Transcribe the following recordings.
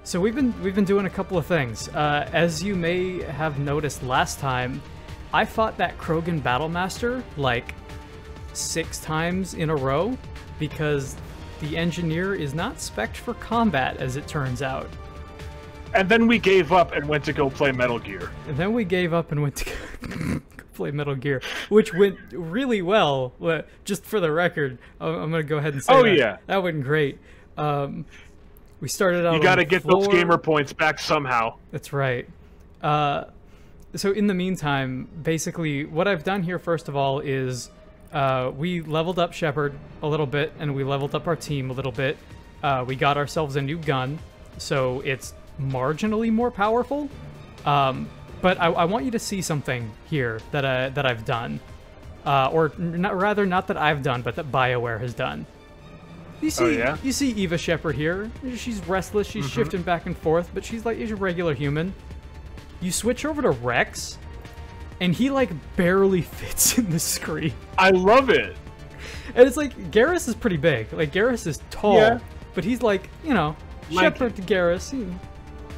So we've been doing a couple of things. As you may have noticed last time, I fought that Krogan Battlemaster like 6 times in a row because the engineer is not spec'd for combat, as it turns out. And then we gave up and went to go play Metal Gear. And then we gave up and went to go play Metal Gear, which went really well. Just for the record, I'm going to go ahead and say that went great. We started out. You got to get those gamer points back somehow. That's right. So in the meantime, basically, what I've done here, first of all, is we leveled up Shepard a little bit, and we leveled up our team a little bit. We got ourselves a new gun, so it's marginally more powerful. But I want you to see something here that I've done, or not that I've done, but that BioWare has done. You see, You see Eva Shepard here. She's restless. She's shifting back and forth, but she's like a regular human. You switch over to Rex, and he like barely fits in the screen. I love it. And it's like Garrus is pretty big. Like Garrus is tall, but he's like, you know, Shepard to Garrus.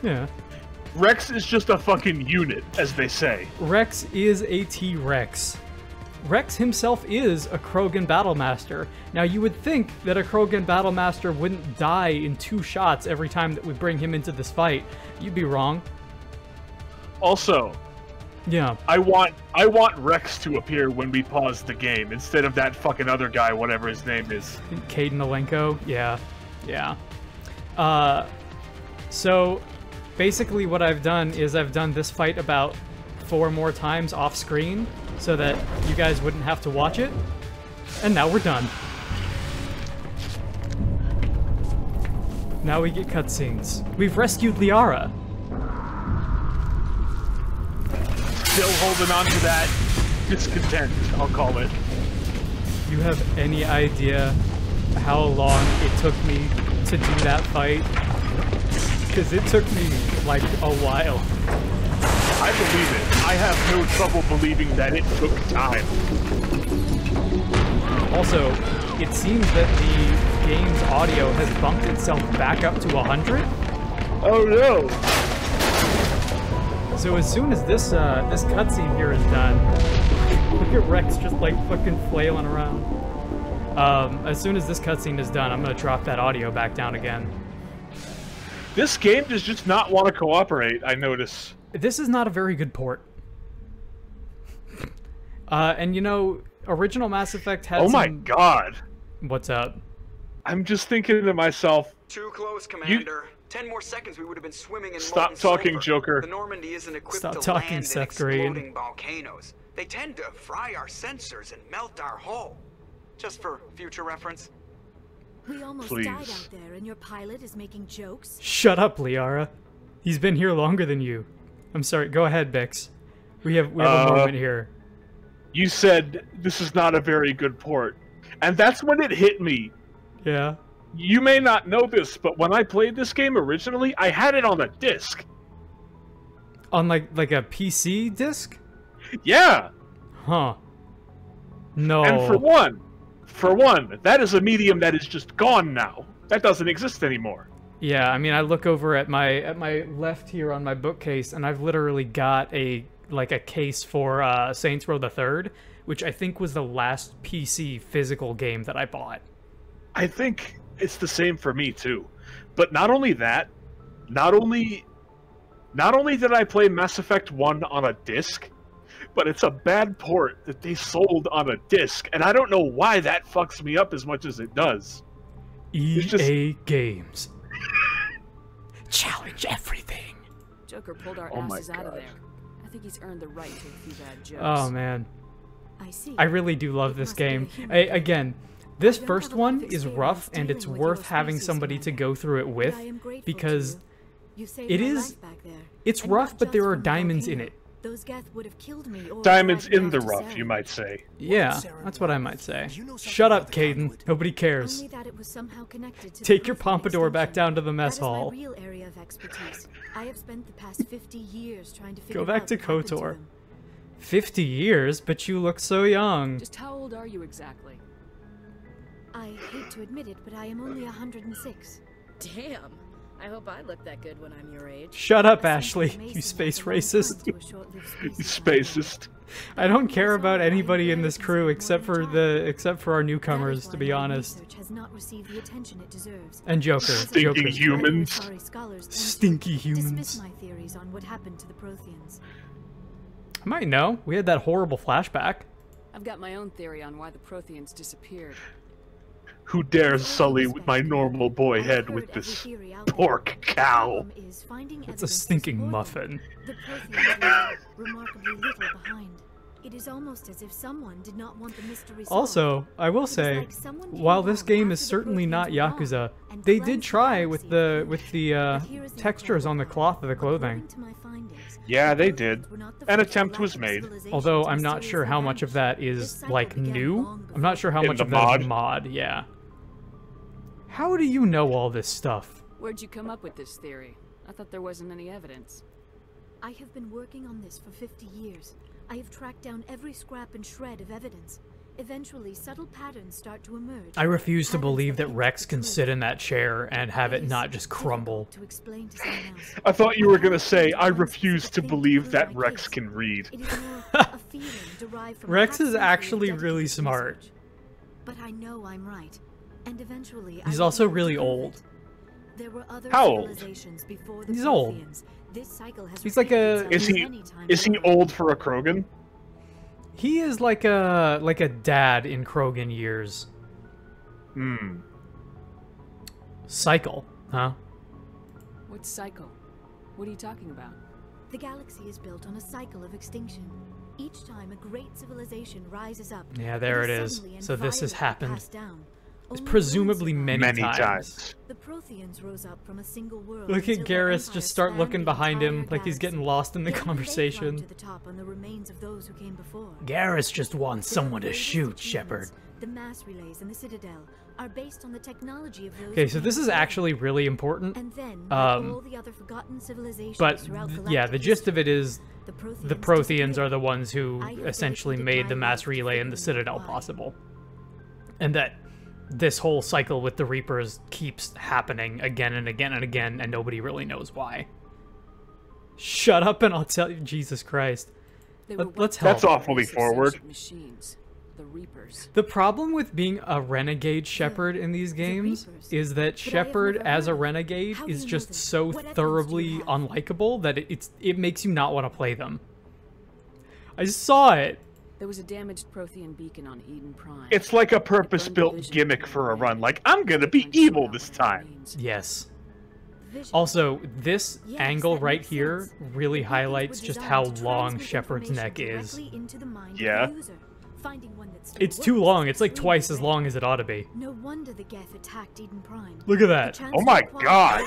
Yeah. Rex is just a fucking unit, as they say. Rex is a T-Rex. Rex himself is a Krogan Battlemaster. Now, you would think that a Krogan Battlemaster wouldn't die in 2 shots every time that we bring him into this fight. You'd be wrong. Also, yeah, I want Rex to appear when we pause the game instead of that fucking other guy, whatever his name is. Caden Alenko? Yeah. So, basically what I've done is I've done this fight about 4 more times off screen so that you guys wouldn't have to watch it. And now we're done. Now we get cutscenes. We've rescued Liara. Still holding on to that discontent, I'll call it. You have any idea how long it took me to do that fight? Because it took me like a while. I believe it. I have no trouble believing that it took time. Also, it seems that the game's audio has bumped itself back up to 100. Oh no! So as soon as this this cutscene here is done, look at Rex just like fucking flailing around. As soon as this cutscene is done, I'm gonna drop that audio back down again. This game does just not want to cooperate, I notice. This is not a very good port. And you know, original Mass Effect had my god. What's up? I'm just thinking to myself... Too close, Commander. 10 more seconds we would have been swimming in Stop talking, sulfur. Joker. The Normandy isn't equipped Stop to talking, land Seth in exploding Green. volcanoes. They tend to fry our sensors and melt our hull. Just for future reference. We almost died out there, and your pilot is making jokes. Shut up, Liara. He's been here longer than you. I'm sorry. Go ahead, Bix. We have a moment here. You said this is not a very good port, and that's when it hit me. Yeah. You may not know this, but when I played this game originally, I had it on a disc. On like a PC disc? Yeah. Huh. No. And for one, that is a medium that is just gone now. That doesn't exist anymore. Yeah, I mean, I look over at my left here on my bookcase, and I've literally got a case for Saints Row the Third, which I think was the last PC physical game that I bought. I think it's the same for me too. But not only that, not only did I play Mass Effect 1 on a disc, but it's a bad port that they sold on a disc, and I don't know why that fucks me up as much as it does. EA Games. Challenge everything. Joker pulled our asses out of there. I think he's earned the right to a few bad jokes. Oh man. I see. I really do love this game. Again, this first one is rough, and it's worth having somebody to go through it with, because it's rough, but there are diamonds in it. Those Geth would have killed me. Diamonds in the rough, you might say. Yeah, that's what I might say. Shut up, Caden. Nobody cares. Take your pompadour back down to the mess hall. I have spent the past 50 years trying to figure Go back to KOTOR. 50 years? But you look so young. Just how old are you exactly? I hate to admit it, but I am only 106. Damn. I hope I look that good when I'm your age. Shut up, Ashley, you space racist. You spacist. I don't care about anybody in this crew except for our newcomers, to be honest. And Joker. Stinking humans. Stinky humans. I might know. We had that horrible flashback. I've got my own theory on why the Protheans disappeared. Who dares sully my normal boy head with this pork cow? It's a stinking muffin. The Protheans left remarkably little behind. It is almost as if someone did not want the mystery solved. Also, I will say, while this game is certainly not Yakuza, they did try with the textures on the cloth of the clothing. Yeah, they did. An attempt was made. Although I'm not sure how much of that is like new. I'm not sure how much of that is mod. Yeah. How do you know all this stuff? Where'd you come up with this theory? I thought there wasn't any evidence. I have been working on this for 50 years. I have tracked down every scrap and shred of evidence. Eventually, subtle patterns start to emerge. I refuse to believe that Rex can sit in that chair and have it not just crumble. I thought you were gonna say, I refuse to believe that Rex can read. Rex is actually really smart. But I know I'm right. And eventually, he's also really old. There were other How old? Before the he's old. This cycle has he's like a... Is he old for a Krogan? He is like a dad in Krogan years. Hmm. Cycle, huh? What cycle? What are you talking about? The galaxy is built on a cycle of extinction. Each time a great civilization rises up, yeah, there it is. So this has happened. It's presumably many times. The Protheans rose up from a single world. Look at Garrus just start looking behind him like he's getting lost in the conversation. Garrus just wants someone to shoot, Shepard. The mass relays and the Citadel are based on the technology of those. Okay, so this is actually really important. And then, all the other forgotten civilizations but yeah, the gist of it is the Protheans are the ones who essentially made the mass relay and the Citadel possible. And that this whole cycle with the Reapers keeps happening again and again and again, and nobody really knows why. Shut up and I'll tell you. Jesus Christ. Let's help. That's awfully forward. The Reapers. The problem with being a renegade Shepard in these games is that Shepard as a renegade is just so thoroughly unlikable that it makes you not want to play them. I saw it. There was a damaged Prothean beacon on Eden Prime. It's like a purpose-built gimmick for a run. Like, I'm gonna be evil this time. Yes. Also, this angle right here really highlights just how long Shepard's neck is. Yeah. It's too long. It's like twice as long as it ought to be. No wonder the Geth attacked Eden Prime. Look at that. Oh my god.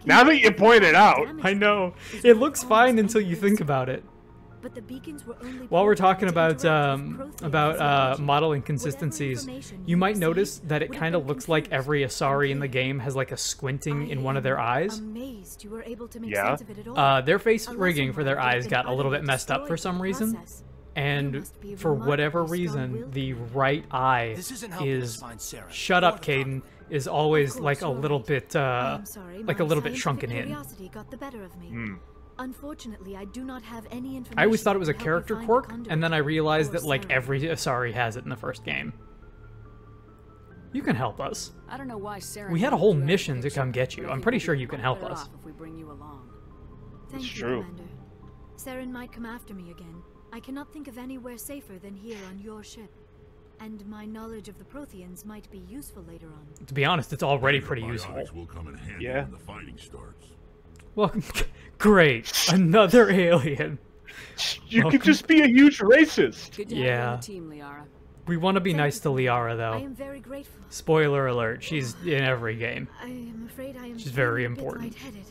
Now that you point it out. I know. It looks fine until you think about it. But the beacons were only while we're talking about model inconsistencies, you might notice that it kind of looks like every Asari in the game has like a squinting in one of their eyes. Yeah. Their face rigging for their eyes got a little bit messed up for some reason. And for whatever reason, the right eye is... Shut up, Caden. Is always like a little bit, shrunken in. Unfortunately, I do not have any information. I always thought it was a character quirk, and then I realized that like every Asari has it in the first game. You can help us. I don't know why Sarah. We had a whole mission to come get you. I'm pretty sure you can help us. If we bring you along. Thank it's you, true. Commander. Saren might come after me again. I cannot think of anywhere safer than here on your ship. And my knowledge of the Protheans might be useful later on. To be honest, it's already pretty useful. Will come in handy Yeah. when the fighting starts. Welcome. Great. Another alien. You could just be a huge racist. Good to have you on the team, Liara. We want to be nice to Liara, I though. am very grateful. Spoiler alert, she's in every game. I am afraid I am She's very feeling a bit important. lightheaded.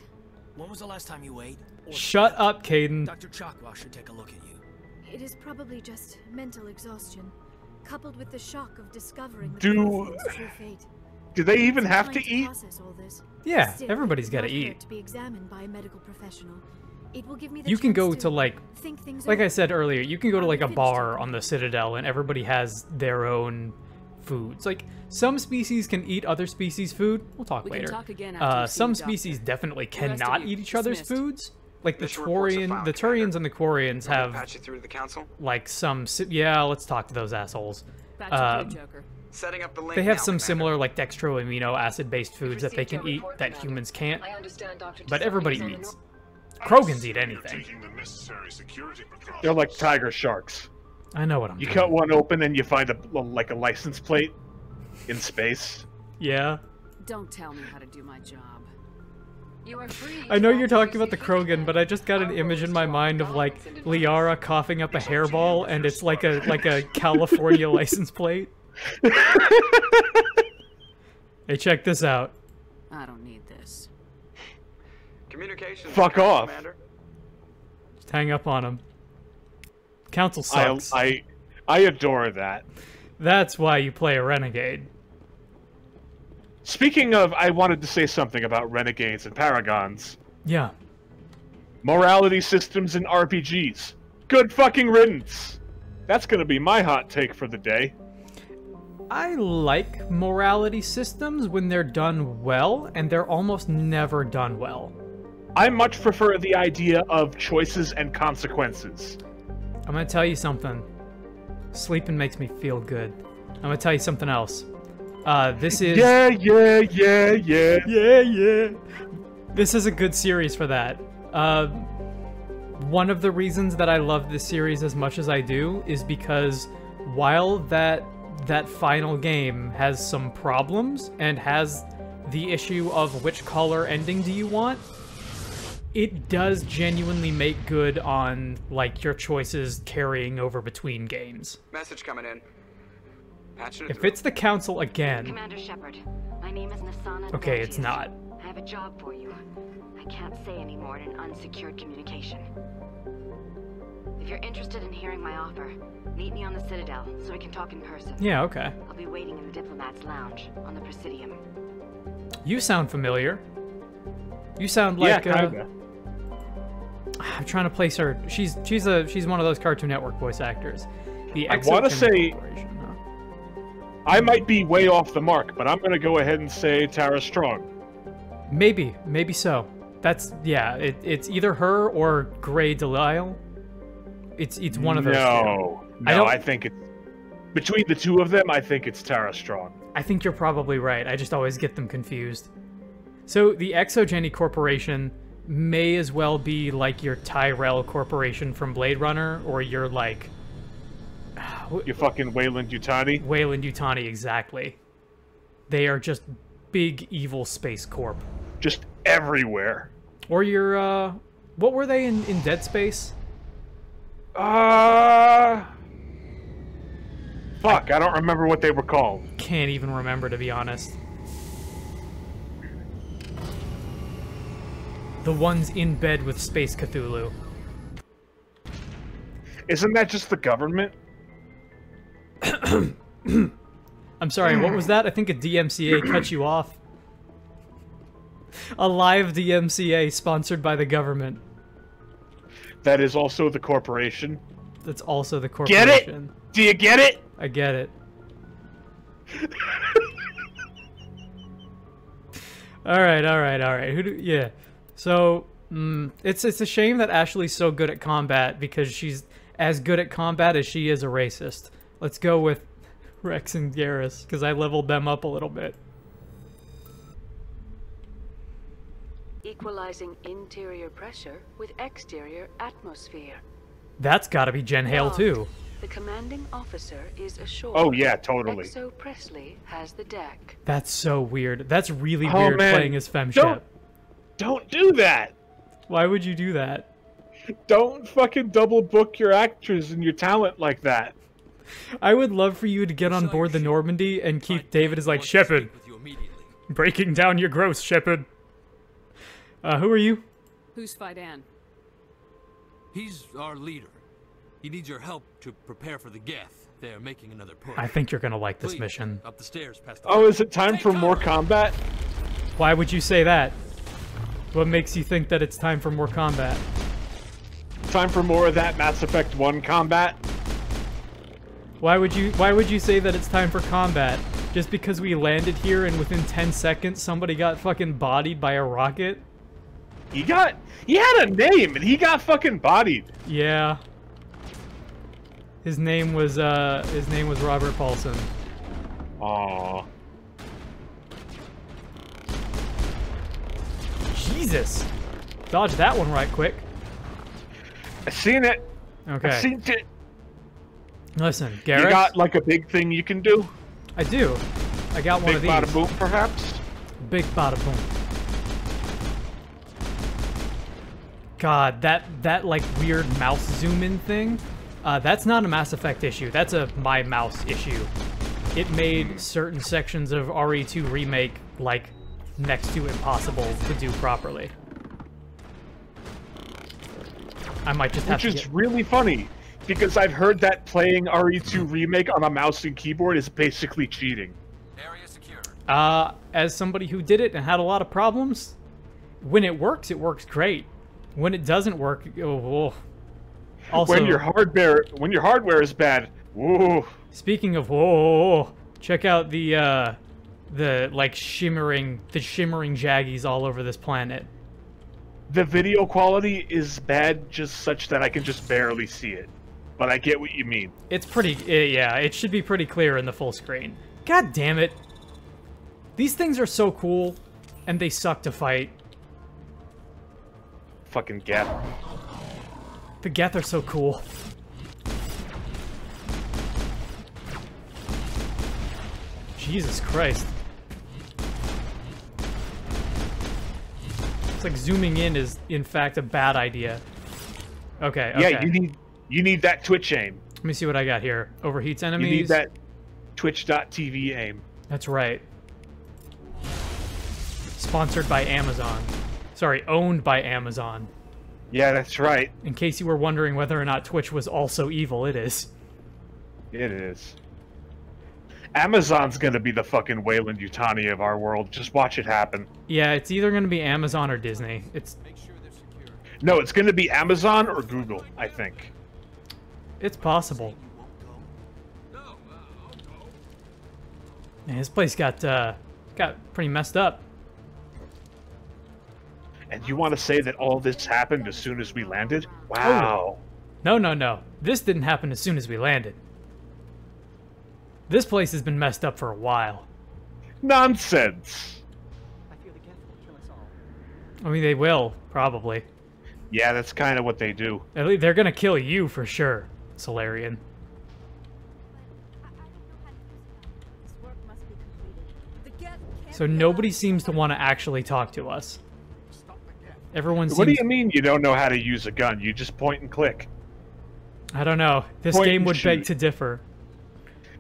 When was the last time you ate? Shut up, Caden. Dr. Chakwa should take a look at you. It is probably just mental exhaustion, coupled with the shock of discovering the Do- Protheans' true fate. Do they even have to Trying eat? process all this. Yeah, Still, everybody's it got to would not eat. hurt to be examined by a medical professional. It will give me the You can chance go to like think things I over. said earlier, you can go to like a Finished bar it. on the Citadel and everybody has their own foods. Like, some species can eat other species' food. We'll talk We later. can talk again after you've Some seen the species doctor. definitely The rest of cannot you, eat each other's dismissed. foods. Like, the Mission reports are filed, Turians and the Quarians Have have, patch you through to the council. like, some... Yeah, let's talk to those assholes. Patch you through, Joker. Setting up the link They have now, some Commander. similar, like, dextro amino acid-based foods that they can eat that humans can't. But everybody eats. Krogans eat anything. They're like tiger sharks. I know what I'm You doing. cut one open and you find like a license plate in space. Yeah. Don't tell me how to do my job. You are free. I know you're talking about the Krogan, but I just got an image in my mind of, like, Liara coughing up a hairball, and it's like a California license plate. Hey, check this out. I don't need this. Communications. Fuck off. Commander. Just hang up on him. Council sucks. I adore that. That's why you play a renegade. Speaking of, I wanted to say something about renegades and paragons. Yeah. Morality systems in RPGs. Good fucking riddance. That's gonna be my hot take for the day. I like morality systems when they're done well, and they're almost never done well. I much prefer the idea of choices and consequences. I'm gonna tell you something. Sleeping makes me feel good. I'm gonna tell you something else. This is... Yeah. Yeah. This is a good series for that. One of the reasons that I love this series as much as I do is because while that final game has some problems and has the issue of which color ending do you want, it does genuinely make good on, like, your choices carrying over between games. Message coming in. Patching it If through. it's the Council again... Commander Shepard, my name is Nasana. Okay, it's Dortius. not. I have a job for you. I can't say any more in an unsecured communication. If you're interested in hearing my offer, meet me on the Citadel so we can talk in person. Yeah, okay. I'll be waiting in the Diplomat's Lounge on the Presidium. You sound familiar. You sound like... Yeah, kinda. I'm trying to place her. She's one of those Cartoon Network voice actors. The I wanna Exogen say- Corporation, huh? I might be way off the mark, but I'm gonna go ahead and say Tara Strong. Maybe so. That's it's either her or Grey Delisle. It's one of those two. No, I think it's between the two of them. I think it's Tara Strong. I think you're probably right. I just always get them confused. So the Exogeny Corporation may as well be like your Tyrell Corporation from Blade Runner, or your like You fucking Wayland Yutani. Wayland Yutani, exactly. They are just big evil space corp. Just everywhere. Or your what were they in Dead Space? Fuck, I don't remember what they were called. Can't even remember, to be honest. The ones in bed with Space Cthulhu. Isn't that just the government? I'm sorry, what was that? I think a DMCA cut you off. A live DMCA sponsored by the government. That is also the corporation. That's also the Get corporation. it? Do you get it? I get it. All right. Yeah. So, it's a shame that Ashley's so good at combat because she's as good at combat as she is a racist. Let's go with Rex and Garrus because I leveled them up a little bit. Equalizing interior pressure with exterior atmosphere. That's got to be Jen Hale too. The commanding officer is ashore. Oh yeah, totally. Exo Presley has the deck. That's so weird. That's really Oh, weird man. playing as femship. Don't do that. Why would you do that? Don't fucking double book your actors and your talent like that. I would love for you to get on board the Normandy and Keith David is like, Shepard, breaking down your gross, Shepard. Who are you? Who's Fidan? He's our leader. He needs your help to prepare for the Geth. They're making another push. I think you're gonna like this Please, mission. Up the stairs past the Oh, is it time for more combat? Why would you say that? What makes you think that it's time for more combat? Time for more of that Mass Effect 1 combat? Why would you say that it's time for combat? Just because we landed here and within 10 seconds somebody got fucking bodied by a rocket? He had a name and he got fucking bodied. Yeah. His name was Robert Paulson. Aww. Jesus. Dodge that one right quick. I seen it. Okay. I seen it. Listen, Garrett. You got like a big thing you can do? I do. I got one of these. Big bada boom, perhaps? Big bada boom. God, that like weird mouse zoom in thing, that's not a Mass Effect issue. That's a my mouse issue. It made certain sections of RE2 Remake like next to impossible to do properly. I might just have to Which is really funny, because I've heard that playing RE2 Remake on a mouse and keyboard is basically cheating. Area secure. As somebody who did it and had a lot of problems, when it works great. When it doesn't work, oh. Also, when your hardware is bad, whoa. Speaking of whoa, check out the like shimmering jaggies all over this planet. The video quality is bad, just such that I can just barely see it. But I get what you mean. It's pretty, yeah, it should be pretty clear in the full screen. God damn it. These things are so cool, and they suck to fight. Fucking Geth. The Geth are so cool. Jesus Christ. It's like zooming in is, in fact, a bad idea. Okay, okay. Yeah, you need that Twitch aim. Let me see what I got here. Overheats enemies. You need that Twitch.tv aim. That's right. Sponsored by Amazon. Sorry, owned by Amazon. Yeah, that's right. In case you were wondering whether or not Twitch was also evil, it is. It is. Amazon's gonna be the fucking Wayland Yutani of our world. Just watch it happen. Yeah, it's either gonna be Amazon or Disney. It's... No, it's gonna be Amazon or Google, I think. It's possible. Man, this place got pretty messed up. And you want to say that all this happened as soon as we landed? Wow. No, no, no. This didn't happen as soon as we landed. This place has been messed up for a while. Nonsense. I mean, they will, probably. Yeah, that's kind of what they do. At least they're gonna kill you for sure, Solarian. So nobody seems to want to actually talk to us. Everyone seems... What do you mean you don't know how to use a gun? You just point and click. I don't know. This Point game and would beg shoot. to differ.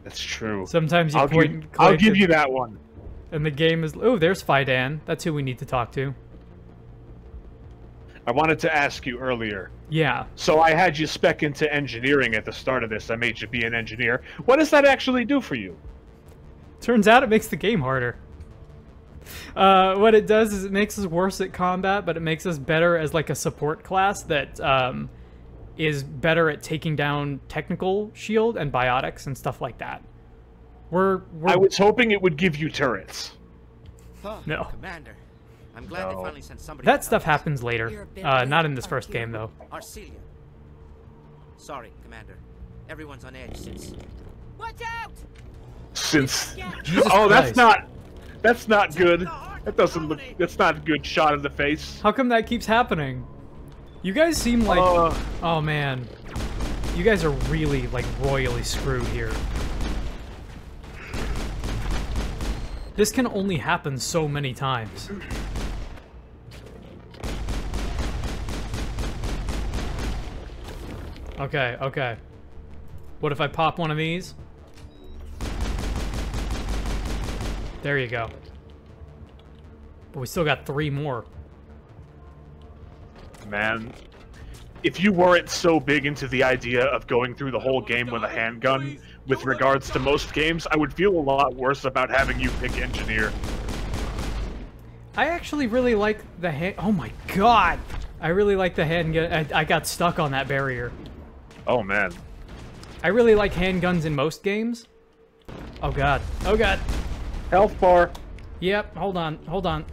That's true. Sometimes you point and click. I'll give you that one. And the game is... Oh, there's Fidan. That's who we need to talk to. I wanted to ask you earlier. Yeah. So I had you spec into engineering at the start of this. I made you be an engineer. What does that actually do for you? Turns out it makes the game harder. What it does is it makes us worse at combat, but it makes us better as like a support class that is better at taking down technical shield and biotics and stuff like that. I was hoping it would give you turrets. No. Commander, I'm glad they finally sent somebody. That stuff happens later. Not in this first game though. Arcelia. Sorry, Commander. Everyone's on edge since. Watch out! Since. Jesus Oh, Christ. That's not good. That doesn't look. That's not a good shot in the face. How come that keeps happening? You guys seem like... oh man. You guys are really, like, royally screwed here. This can only happen so many times. Okay, okay. What if I pop one of these? There you go. But we still got 3 more. Man, if you weren't so big into the idea of going through the whole game with a handgun, with regards to most games, I would feel a lot worse about having you pick engineer. I actually really like the hand... Oh my god! I really like the handgun. I got stuck on that barrier. Oh man. I really like handguns in most games. Oh god. Oh god. Health bar. Yep, hold on, hold on.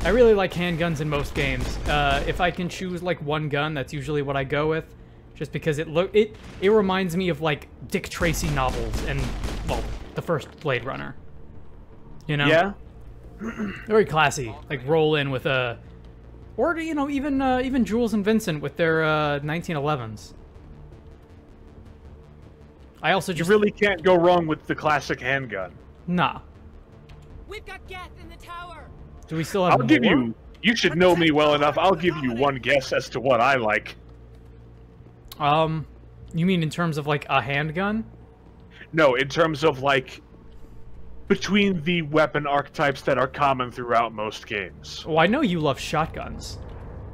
I really like handguns in most games. If I can choose like one gun, that's usually what I go with. Just because it reminds me of like Dick Tracy novels and, well, the first Blade Runner. You know? Yeah. Very classy. Like roll in with a, or you know, even Jules and Vincent with their 1911s. I also just... You really can't go wrong with the classic handgun. Nah. We've got gas in the tower. Do we still have I'll give you... You should know me well enough. I'll give you one guess as to what I like. You mean in terms of like a handgun? No, in terms of like... between the weapon archetypes that are common throughout most games. Oh, I know you love shotguns.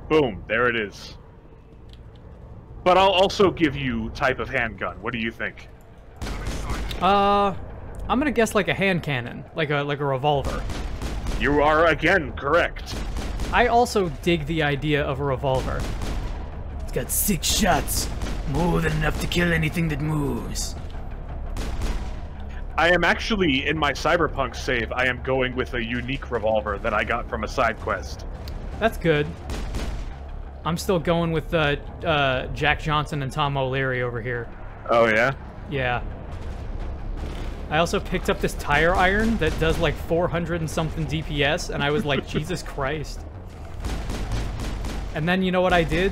Boom, there it is. But I'll also give you type of handgun. What do you think? I'm gonna guess like a hand cannon, like a revolver. You are again correct. I also dig the idea of a revolver. It's got 6 shots, more than enough to kill anything that moves. I am actually, in my Cyberpunk save, I am going with a unique revolver that I got from a side quest. That's good. I'm still going with Jack Johnson and Tom O'Leary over here. Oh, yeah? Yeah. I also picked up this tire iron that does like 400 and something DPS, and I was like, Jesus Christ. And then you know what I did?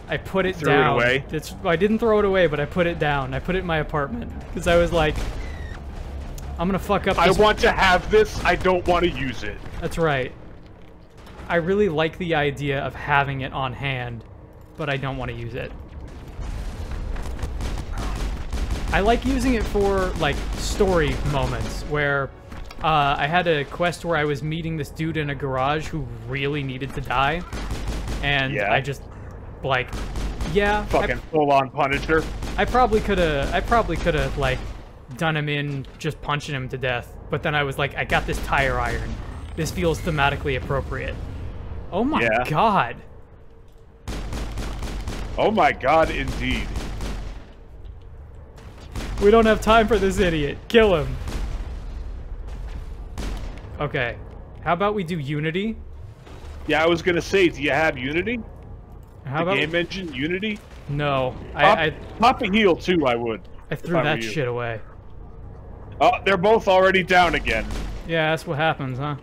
I put it down. Threw it away? I didn't throw it away, but I put it down. I put it in my apartment. Because I was like, I'm gonna fuck up this. I want to have this, I don't want to use it. That's right. I really like the idea of having it on hand, but I don't want to use it. I like using it for, like, story moments, where I had a quest where I was meeting this dude in a garage who really needed to die, and yeah. I just, like, yeah. Fucking full-on Punisher. I probably could have, like, done him in just punching him to death, but then I was like, I got this tire iron. This feels thematically appropriate. Oh my god. Oh my god, indeed. We don't have time for this idiot. Kill him. Okay. How about we do Unity? Yeah, I was gonna say, do you have Unity? How about game engine Unity? No. Pop a heal too, I would. I threw that shit away. Oh, they're both already down again. Yeah, that's what happens, huh?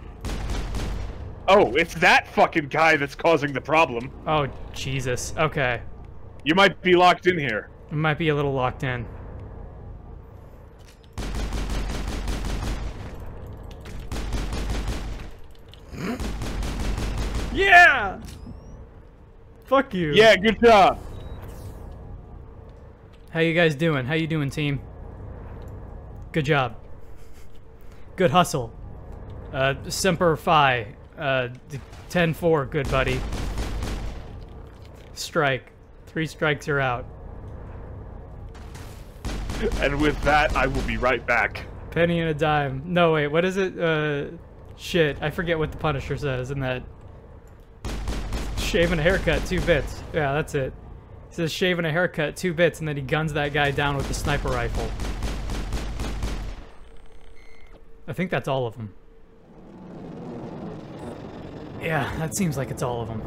Oh, it's that fucking guy that's causing the problem. Oh, Jesus. Okay. You might be locked in here. It might be a little locked in. Yeah! Fuck you. Yeah, good job. How you guys doing? How you doing, team? Good job. Good hustle. Semper Fi. 10-4, good buddy. Strike. 3 strikes, you're out. And with that, I will be right back. Penny and a dime. No, wait, what is it? Shit, I forget what the Punisher says in that. Shave and a haircut, 2 bits. Yeah, that's it. He says shave and a haircut, 2 bits, and then he guns that guy down with the sniper rifle. I think that's all of them. Yeah, that seems like it's all of them.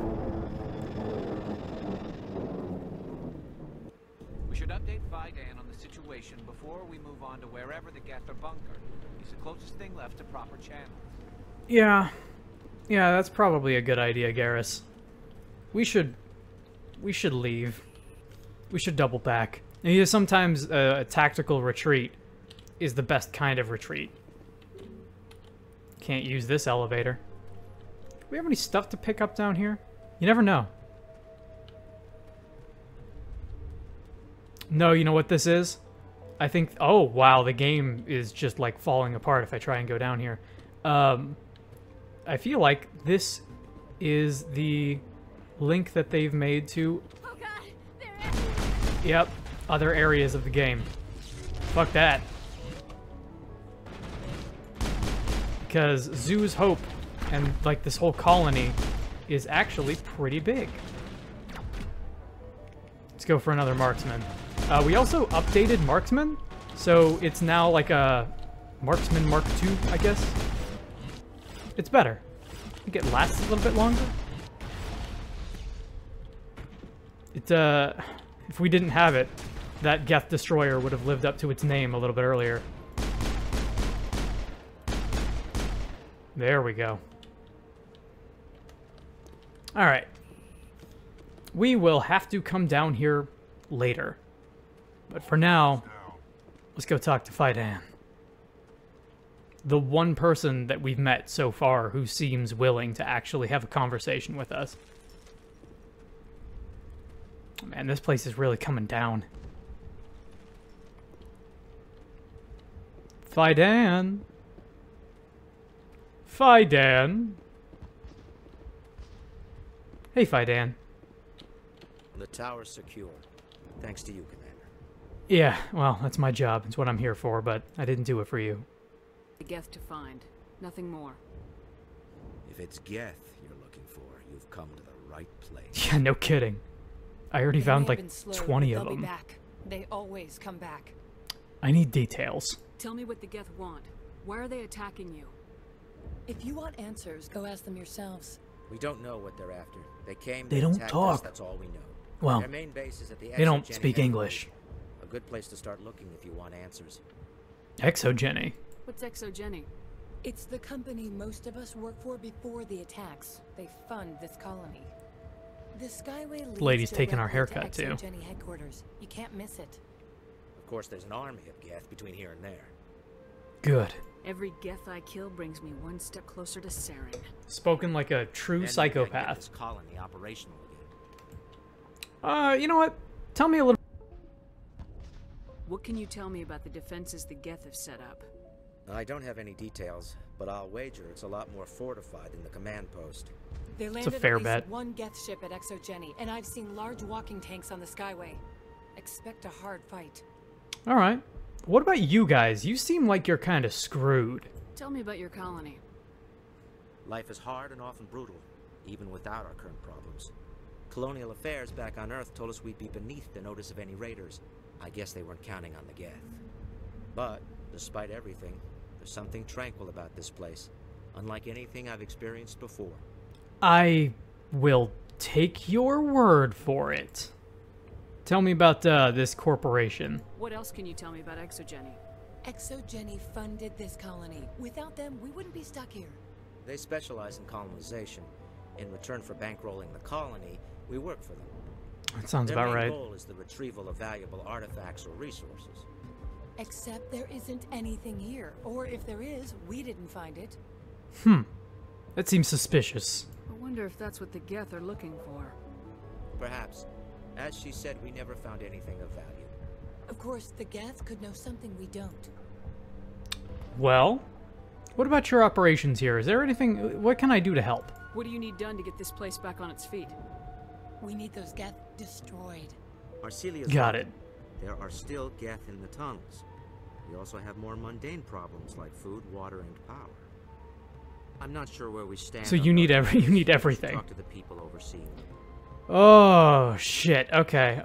We should update Vidan on the situation before we move on to wherever the Geth are bunkered. It's the closest thing left to proper channels. Yeah. Yeah, that's probably a good idea, Garrus. We should leave. We should double back. And, you know, sometimes a tactical retreat is the best kind of retreat. Can't use this elevator. Do we have any stuff to pick up down here? You never know. No, you know what this is? I think... Oh, wow, the game is just, like, falling apart if I try and go down here. I feel like this is the link that they've made to... Oh god, they're everywhere. Yep, other areas of the game. Fuck that. Because Zoo's Hope and, like, this whole colony is actually pretty big. Let's go for another marksman. We also updated marksman, so it's now like a marksman Mark II, I guess. It's better. I think it lasts a little bit longer. It, if we didn't have it, that Geth Destroyer would have lived up to its name a little bit earlier. There we go. Alright. We will have to come down here later. But for now, let's go talk to Fidan. The one person that we've met so far who seems willing to actually have a conversation with us. Man, this place is really coming down. Fidan. Fidan. Hey, Fidan. The tower's secure. Thanks to you, Commander. Yeah, well, that's my job. It's what I'm here for, but I didn't do it for you. The Geth to find. Nothing more. If it's Geth you're looking for, you've come to the right place. Yeah, no kidding. I already found like 20 of They'll them. be back. They always come back. I need details. Tell me what the Geth want. Why are they attacking you? If you want answers, go ask them yourselves. We don't know what they're after. They came. They don't attacked talk. Us, that's all we know. Well, their main base is at the they don't Exogeny speak English. A good place to start looking if you want answers. Exogeny. What's Exogeny? It's the company most of us work for before the attacks. They fund this colony. The Skyway leads Lady's taking directly our haircut, to too. Exogeny headquarters. You can't miss it. Of course, there's an army of Geth between here and there. Good. Every Geth I kill brings me one step closer to Saren. Spoken like a true Then psychopath. Get this colony operational again. You know what? Tell me a little. What can you tell me about the defenses the Geth have set up? I don't have any details, but I'll wager it's a lot more fortified than the command post. They It's landed a fair at least bet. one Geth ship at Exogeny, and I've seen large walking tanks on the Skyway. Expect a hard fight. All right. What about you guys? You seem like you're kind of screwed. Tell me about your colony. Life is hard and often brutal, even without our current problems. Colonial affairs back on Earth told us we'd be beneath the notice of any raiders. I guess they weren't counting on the Geth. But, despite everything, there's something tranquil about this place, unlike anything I've experienced before. I will take your word for it. Tell me about this corporation. What else can you tell me about Exogeny? Exogeny funded this colony. Without them, we wouldn't be stuck here. They specialize in colonization. In return for bankrolling the colony, we work for them. That sounds Their about main right. goal is the retrieval of valuable artifacts or resources. Except there isn't anything here. Or if there is, we didn't find it. That seems suspicious. I wonder if that's what the Geth are looking for. Perhaps. As she said, we never found anything of value. Of course, the Geth could know something we don't. Well, what about your operations here? Is there anything... What can I do to help? What do you need done to get this place back on its feet? We need those Geth destroyed. Arcelia's Got right. it. There are still Geth in the tunnels. We also have more mundane problems like food, water, and power. I'm not sure where we stand. So on you need those you need issues. everything. Talk to the people overseeing them. Oh, shit. Okay.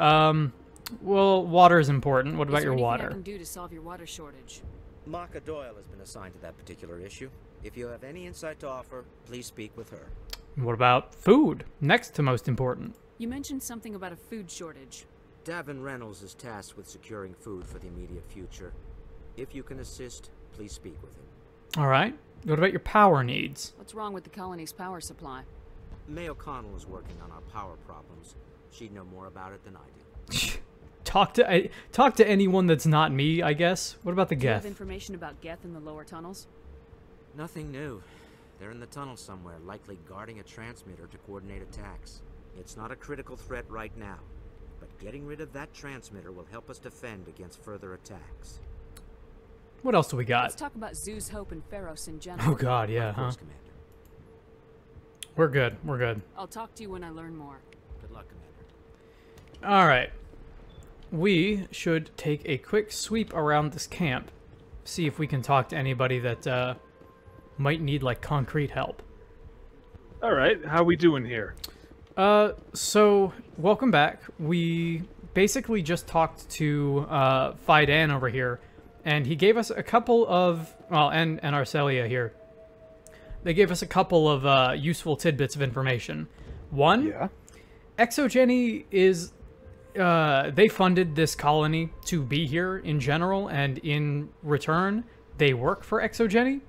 Well, water is important. What about your Is there anything I water? can do to solve your water shortage? Mako Doyle has been assigned to that particular issue. If you have any insight to offer, please speak with her. What about food? Next to most important. You mentioned something about a food shortage. Davin Reynolds is tasked with securing food for the immediate future. If you can assist, please speak with him. All right. What about your power needs? What's wrong with the colony's power supply? May O'Connell is working on our power problems. She'd know more about it than I do. Talk to anyone that's not me, I guess. What about the Do you have Geth? information about Geth in the lower tunnels? Nothing new. They're in the tunnel somewhere, likely guarding a transmitter to coordinate attacks. It's not a critical threat right now, but getting rid of that transmitter will help us defend against further attacks. What else do we got? Let's talk about Zeus, Hope, and Pharos in general. Oh god, yeah, Of huh? course, Commander. We're good. We're good. I'll talk to you when I learn more. Good luck, Commander. All right. We should take a quick sweep around this camp. See if we can talk to anybody that might need like concrete help. All right, how we doing here? So welcome back. We basically just talked to Fidan over here, and he gave us a couple of, well, and Arcelia here. They gave us a couple of useful tidbits of information. One, Exogeny is, they funded this colony to be here in general, and in return, they work for Exogeny.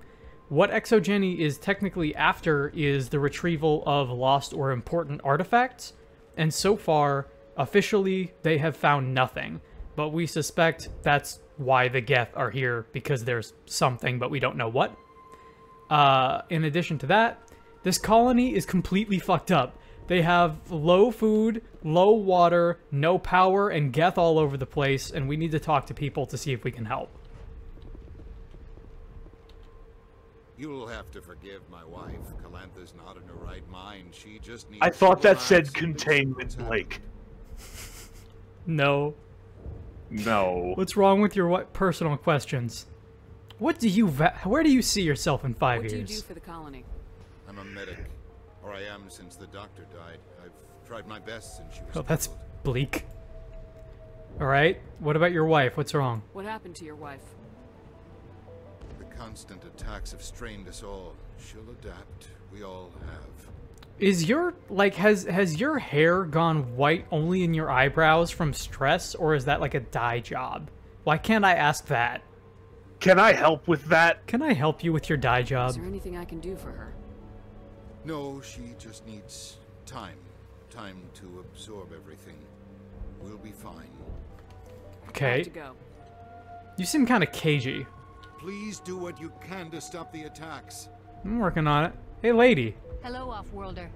What Exogeny is technically after is the retrieval of lost or important artifacts, and so far, officially, they have found nothing. But we suspect that's why the Geth are here, because there's something, but we don't know what. In addition to that, this colony is completely fucked up. They have low food, low water, no power, and Geth all over the place, and we need to talk to people to see if we can help. You'll have to forgive my wife. Calantha's not in her right mind. She just needs... I thought that said containment lake. No. No. What's wrong with your personal questions? What do you... Where do you see yourself in 5 years? What do you do for the colony? I'm a medic. Or I am since the doctor died. I've tried my best since she was Oh, that's killed. bleak. Alright, what about your wife? What's wrong? What happened to your wife? The constant attacks have strained us all. She'll adapt. We all have. Is your, like, has your hair gone white only in your eyebrows from stress, or is that like a dye job? Why can't I ask that? Can I help with that? Can I help you with your dye job? Is there anything I can do for her? No, she just needs time. Time to absorb everything. We'll be fine. Okay. I have to go. You seem kind of cagey. Please do what you can to stop the attacks. I'm working on it. Hey, lady. Hello, Off-Worlder.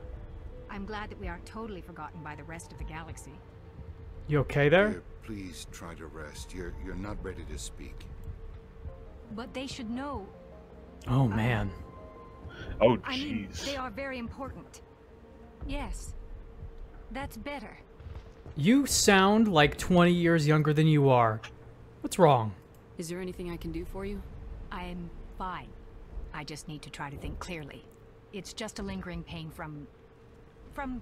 I'm glad that we aren't totally forgotten by the rest of the galaxy. You okay there? Dear, please try to rest. You're not ready to speak. But they should know. Oh, man. Oh, I mean, jeez. they are very important. Yes. That's better. You sound like 20 years younger than you are. What's wrong? Is there anything I can do for you? I'm fine. I just need to try to think clearly. It's just a lingering pain from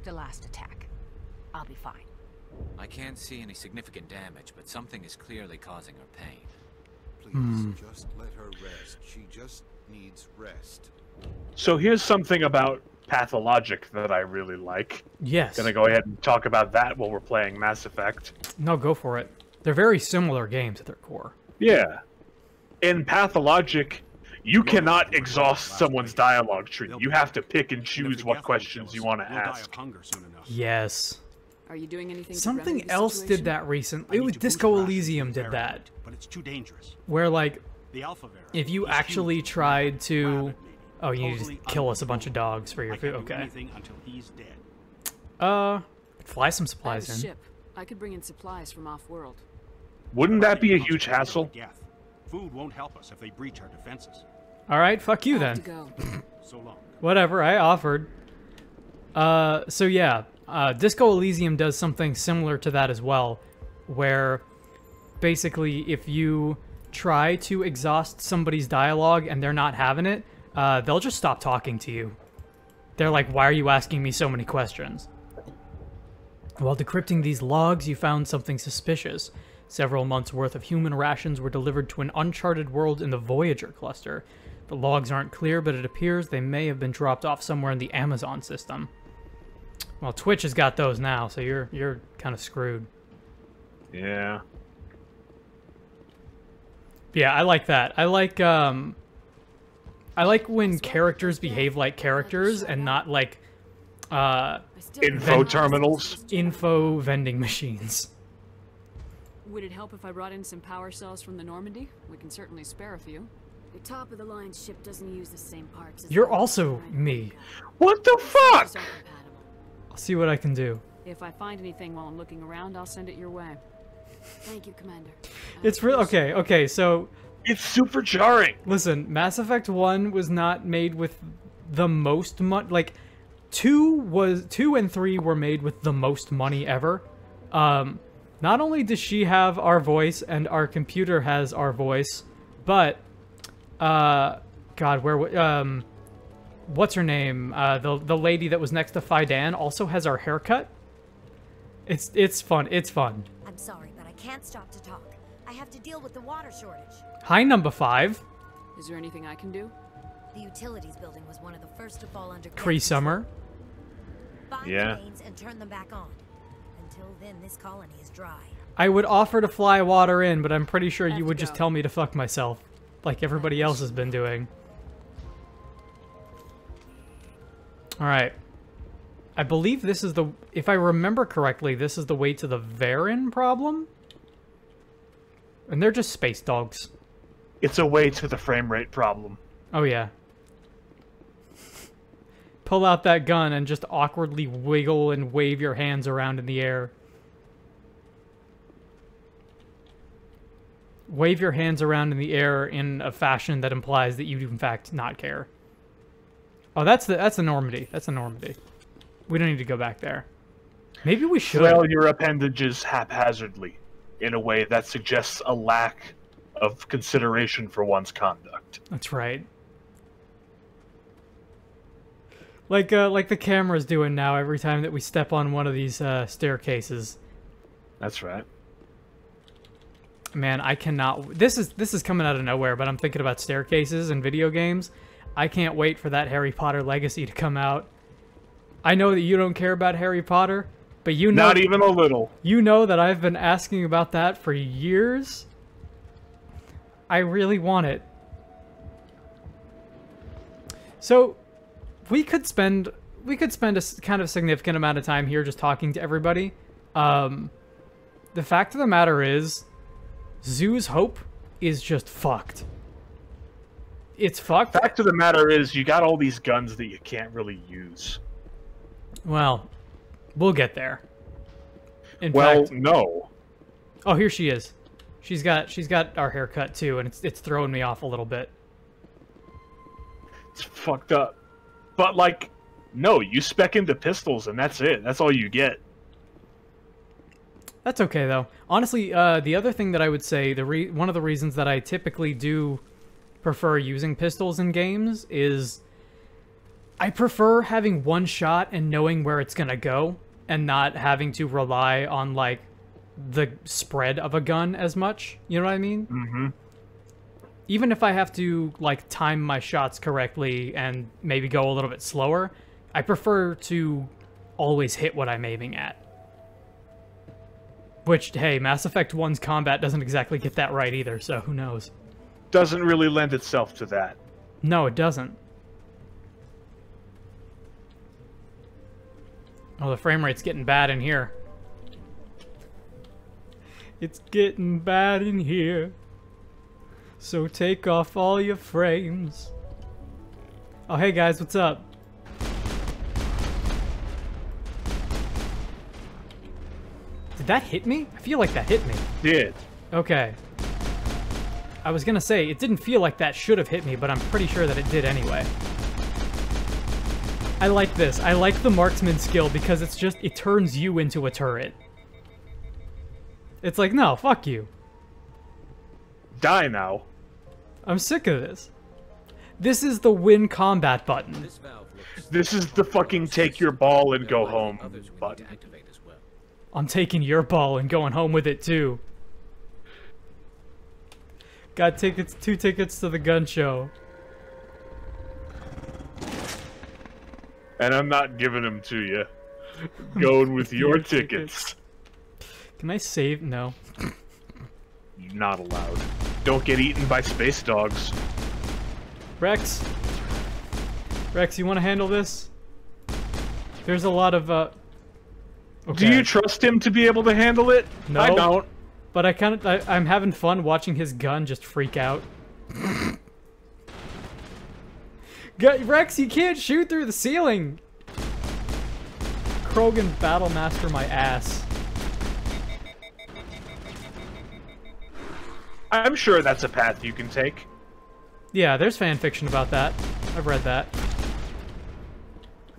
the last attack. I'll be fine. I can't see any significant damage, but something is clearly causing her pain. Please, just let her rest. She just needs rest. So here's something about Pathologic that I really like. Yes. Gonna go ahead and talk about that while we're playing Mass Effect. No, go for it. They're very similar games at their core. Yeah. In Pathologic, you cannot exhaust someone's dialogue tree. You have to pick and choose what questions you want to ask. Yes. Are you doing anything? Something else did that recently. It was Disco Elysium did that. But it's too dangerous. Where, like, The Alpha Vera if you actually tried to... Oh, you just kill us a bunch of dogs for your food. Okay. Until he's dead. Fly some I supplies have a in. ship. I could bring in supplies from off-world. Wouldn't that be a huge hassle? Food won't help us if they breach our defenses. Alright, fuck you I have then. to go. So long. Whatever, I offered. So yeah, Disco Elysium does something similar to that as well, where basically if you try to exhaust somebody's dialogue and they're not having it, they'll just stop talking to you. They're like, why are you asking me so many questions? While decrypting these logs, you found something suspicious. Several months' worth of human rations were delivered to an uncharted world in the Voyager cluster. The logs aren't clear, but it appears they may have been dropped off somewhere in the Amazon system. Well, Twitch has got those now, so you're kind of screwed. Yeah. Yeah, I like that. I like when characters behave like characters and not like info terminals. Info vending machines. Would it help if I brought in some power cells from the Normandy? We can certainly spare a few. The top of the line ship doesn't use the same parts as You're also me. What the fuck? I'll see what I can do. If I find anything while I'm looking around, I'll send it your way. Thank you, Commander. It's real. Okay, so it's super jarring. Listen, Mass Effect 1 was not made with the most money. Like, 2 and 3 were made with the most money ever. Not only does she have our voice and our computer has our voice, but God, what's her name? The lady that was next to Fidan also has our haircut. It's fun. It's fun. sorry, but I can't stop to talk. I have to deal with the water shortage. Hi, number 5. Is there anything I can do? The utilities building was one of the first to fall under Cree Summer. Find Yeah. the mains and turn them back on. Until then, this colony is dry. I would offer to fly water in, but I'm pretty sure you would just tell me to fuck myself, like everybody else has been doing. Alright. I believe this is the... If I remember correctly, this is the way to the Varen problem? And they're just space dogs. It's a way to the frame rate problem. Oh, yeah. Pull out that gun and just awkwardly wiggle and wave your hands around in the air. Wave your hands around in the air in a fashion that implies that you do, in fact, not care. Oh, that's the Normandy. That's the Normandy. We don't need to go back there. Maybe we should. Flail your appendages haphazardly in a way that suggests a lack of consideration for one's conduct. That's right. Like the camera's doing now every time that we step on one of these staircases. That's right. Man, I cannot... This is coming out of nowhere, but I'm thinking about staircases in video games. I can't wait for that Harry Potter Legacy to come out. I know that you don't care about Harry Potter, but you know... Not even a little. You know that I've been asking about that for years. I really want it. So, we could spend a kind of significant amount of time here just talking to everybody. The fact of the matter is, Zoo's Hope is just fucked. It's fucked. Fact of the matter is, you got all these guns that you can't really use. Well, we'll get there. In well, fact, no. Oh, here she is. She's got our haircut too, and it's throwing me off a little bit. It's fucked up. But like, no, you spec into pistols and that's it. That's all you get. That's okay though. Honestly, the other thing that I would say, one of the reasons that I typically do prefer using pistols in games is I prefer having one shot and knowing where it's gonna go and not having to rely on like the spread of a gun as much. You know what I mean? Mm-hmm. Even if I have to like time my shots correctly and maybe go a little bit slower, I prefer to always hit what I'm aiming at. Which, hey, Mass Effect 1's combat doesn't exactly get that right either, so who knows? Doesn't really lend itself to that. No, it doesn't. Oh, the frame rate's getting bad in here. It's getting bad in here. So take off all your frames. Oh, hey guys, what's up? Did that hit me? I feel like that hit me. Did. Okay. I was gonna say, it didn't feel like that should have hit me, but I'm pretty sure that it did anyway. I like this. I like the marksman skill because it's just, it turns you into a turret. It's like, no, fuck you. Die now. I'm sick of this. This is the win combat button. This is the fucking take your ball and go home button. I'm taking your ball and going home with it too. Got tickets, 2 tickets to the gun show. And I'm not giving them to you. Going with your tickets. Can I save? No. You're not allowed. Don't get eaten by space dogs. Rex? Rex, you want to handle this? There's a lot of, Okay. Do you trust him to be able to handle it? No. I don't. But I'm having fun watching his gun just freak out. Rex, you can't shoot through the ceiling! Krogan Battlemaster my ass. I'm sure that's a path you can take. Yeah, there's fan fiction about that. I've read that.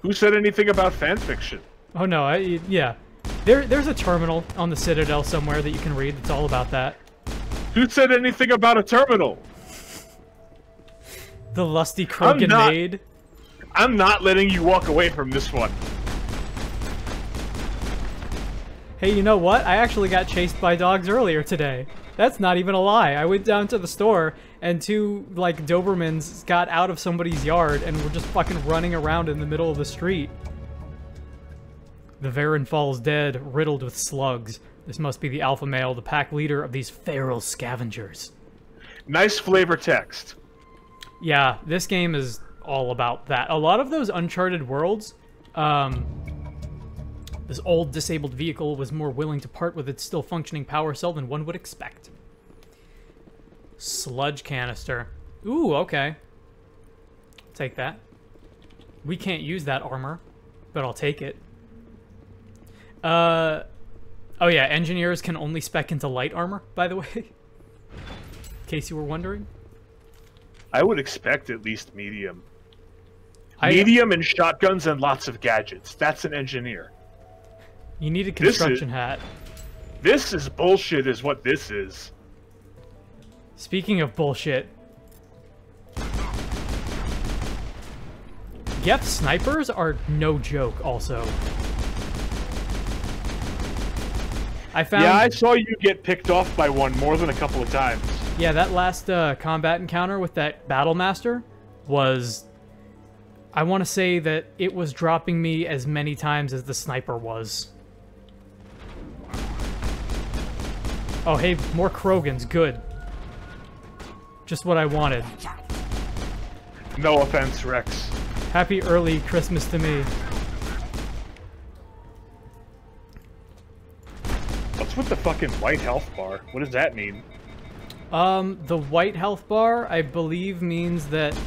Who said anything about fan fiction? Oh no, yeah. There's a terminal on the Citadel somewhere that you can read that's all about that. Who said anything about a terminal? The lusty Krogan maid. I'm not letting you walk away from this one. Hey, you know what? I actually got chased by dogs earlier today. That's not even a lie. I went down to the store and two, like, Dobermans got out of somebody's yard and were just fucking running around in the middle of the street. The Varen falls dead, riddled with slugs. This must be the alpha male, the pack leader of these feral scavengers. Nice flavor text. Yeah, this game is all about that. A lot of those Uncharted worlds, this old disabled vehicle was more willing to part with its still functioning power cell than one would expect. Sludge canister. Ooh, okay. Take that. We can't use that armor, but I'll take it. Oh yeah, engineers can only spec into light armor, by the way. In case you were wondering. I would expect at least medium. Medium and shotguns and lots of gadgets. That's an engineer. You need a construction hat. This is bullshit is what this is. Speaking of bullshit. Geth snipers are no joke also. I found... Yeah, I saw you get picked off by one more than a couple of times. Yeah, that last combat encounter with that Battle Master was... I want to say that it was dropping me as many times as the sniper was. Oh, hey, more Krogans. Good. Just what I wanted. No offense, Rex. Happy early Christmas to me. What's with the fucking white health bar? What does that mean? The white health bar, I believe, means that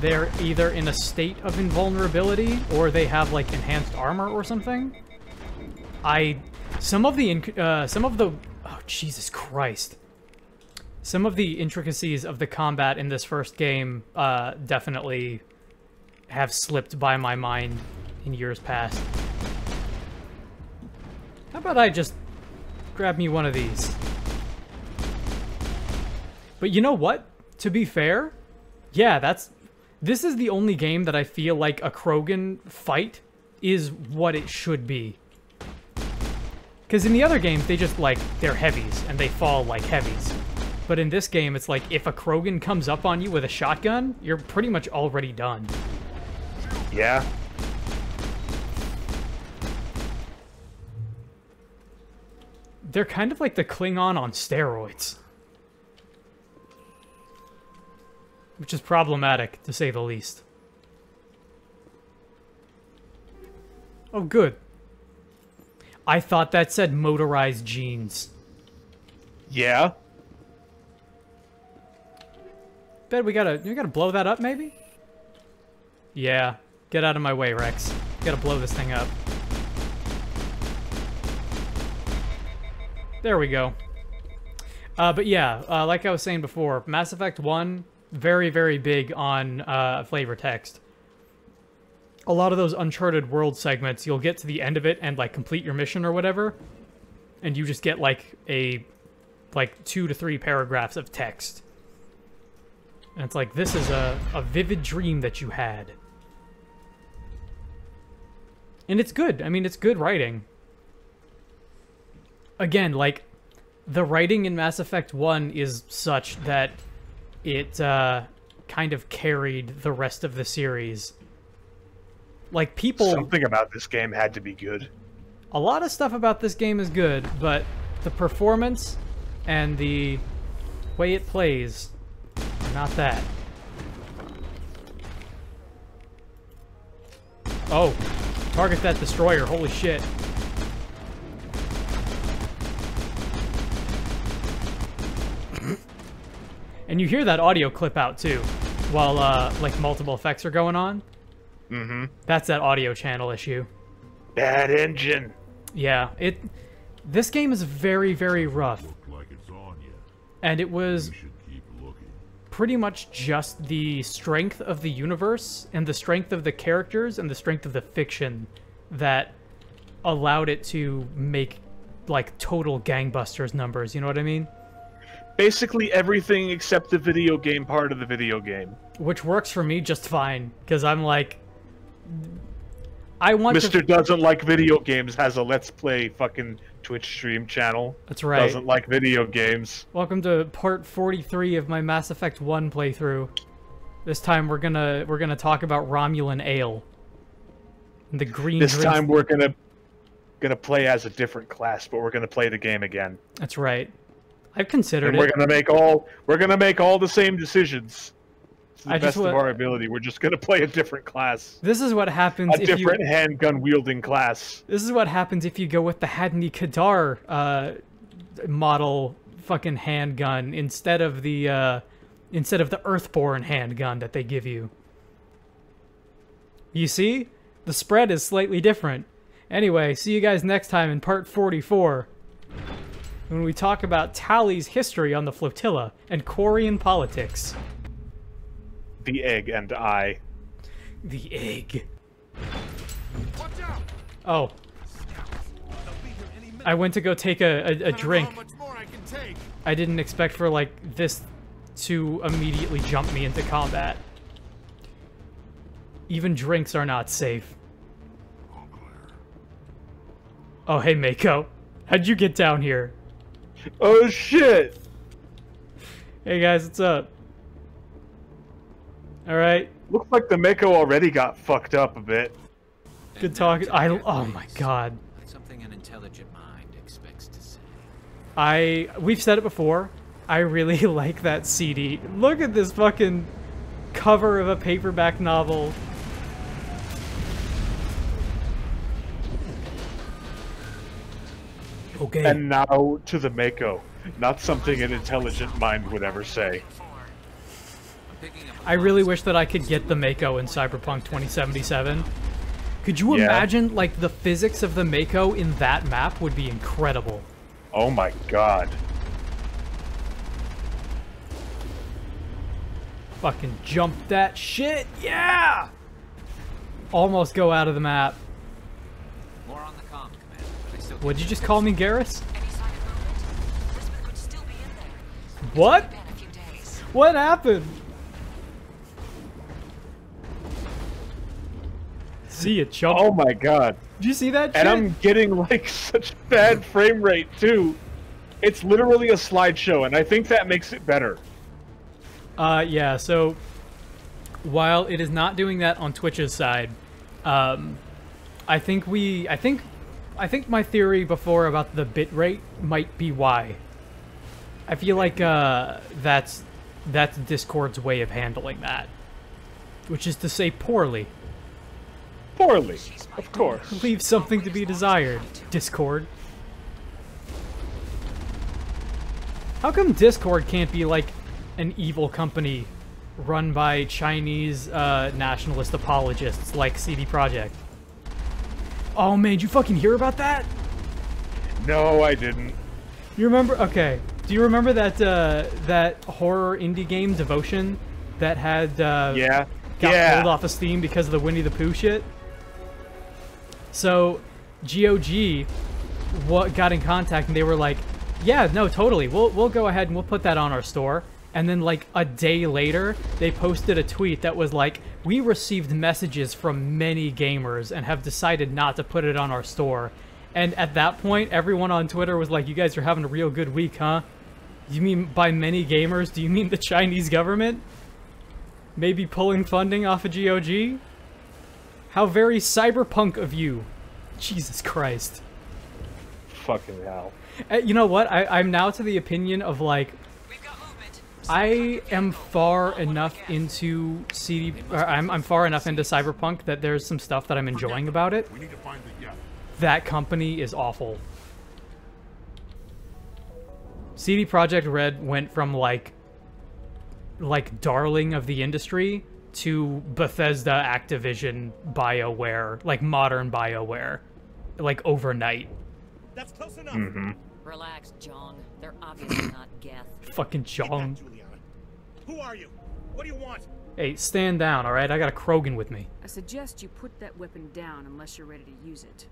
they're either in a state of invulnerability or they have, like, enhanced armor or something. Some of the oh, Jesus Christ. Some of the intricacies of the combat in this first game, definitely have slipped by my mind in years past. How about I just grab me one of these? But you know what? To be fair, yeah, this is the only game that I feel like a Krogan fight is what it should be. Because in the other games, they just, like, they're heavies, and they fall like heavies. But in this game, it's like, if a Krogan comes up on you with a shotgun, you're pretty much already done. Yeah. They're kind of like the Klingon on steroids. Which is problematic, to say the least. Oh, good. I thought that said motorized jeans. Yeah. Bet we gotta blow that up, maybe? Yeah. Get out of my way, Rex. Gotta blow this thing up. There we go. But yeah, like I was saying before, Mass Effect 1, very, very big on flavor text. A lot of those Uncharted world segments, you'll get to the end of it and, like, complete your mission or whatever, and you just get, like, 2 to 3 paragraphs of text. And it's like, this is a vivid dream that you had. And it's good. I mean, it's good writing. Again, like, the writing in Mass Effect 1 is such that it kind of carried the rest of the series. Like, people... Something about this game had to be good. A lot of stuff about this game is good, but the performance and the way it plays are not that. Oh, target that destroyer, holy shit. And you hear that audio clip out too, while like multiple effects are going on. Mm-hmm. That's that audio channel issue. Bad engine. Yeah, this game is very, very rough. Like it's on you. And it was You should keep looking. pretty much just the strength of the universe and the strength of the characters and the strength of the fiction that allowed it to make, like, total gangbusters numbers, you know what I mean? Basically everything except the video game part of the video game. Which works for me just fine, because I'm like... I want Mr. Doesn't Like Video Games has a Let's Play fucking Twitch stream channel. That's right. Doesn't like video games. Welcome to part 43 of my Mass Effect 1 playthrough. This time we're gonna talk about Romulan ale. And the green. This time we're gonna play as a different class, but we're gonna play the game again. That's right. I've considered and we're gonna make all the same decisions. To the best of our ability, we're just gonna play a different class. This is what happens if different handgun wielding class. This is what happens if you go with the Hadni Kadar model fucking handgun instead of the Earthborn handgun that they give you. You see? The spread is slightly different. Anyway, see you guys next time in part 44. When we talk about Tali's history on the flotilla and Quarian politics. The egg and I. The egg. Oh. I went to go take a drink. I didn't expect for, like, this to immediately jump me into combat. Even drinks are not safe. Oh, hey, Mako. How'd you get down here? Oh, shit! Hey, guys, what's up? Alright. Looks like the Mako already got fucked up a bit. Good talk. Oh my god. Something an intelligent mind expects to say. We've said it before. I really like that CD. Look at this fucking cover of a paperback novel. Okay. And now to the Mako. Not something an intelligent mind would ever say. I really wish that I could get the Mako in Cyberpunk 2077. Could you imagine, like, the physics of the Mako in that map would be incredible. Oh my god. Fucking jump that shit, yeah! Almost go out of the map. More on the comm, Commander, but I still What'd you just call me, Garrus? What? What happened? See it, chump. Oh my god. Did you see that shit? And I'm getting, like, such bad frame rate, too. It's literally a slideshow, and I think that makes it better. Yeah, so while it is not doing that on Twitch's side, I think my theory before about the bitrate might be why. I feel like that's Discord's way of handling that, which is to say poorly. Poorly, of course. Leave something to be desired, Discord. How come Discord can't be like an evil company run by Chinese nationalist apologists like CD Projekt? Oh man, did you fucking hear about that? No, I didn't. You remember? Okay. Do you remember that that horror indie game Devotion that had got pulled off of Steam because of the Winnie the Pooh shit? So GOG got in contact and they were like, "Yeah, no, totally. We'll go ahead and we'll put that on our store." And then like a day later, they posted a tweet that was like, "We received messages from many gamers and have decided not to put it on our store." And at that point, everyone on Twitter was like, "You guys are having a real good week, huh? You mean by many gamers, do you mean the Chinese government? Maybe pulling funding off of GOG? How very cyberpunk of you." Jesus Christ. Fucking hell. You know what? I'm now to the opinion of like, I am far enough into I'm far enough into cyberpunk that there's some stuff that I'm enjoying about it. That company is awful. CD Projekt Red went from like darling of the industry to Bethesda, Activision, BioWare, like modern BioWare, like overnight. That's close enough. Mm-hmm. Relax, Jong. They're obviously not Geth. Fucking Jong. Who are you? What do you want? Hey, stand down, alright? I got a Krogan with me. I suggest you put that weapon down unless you're ready to use it.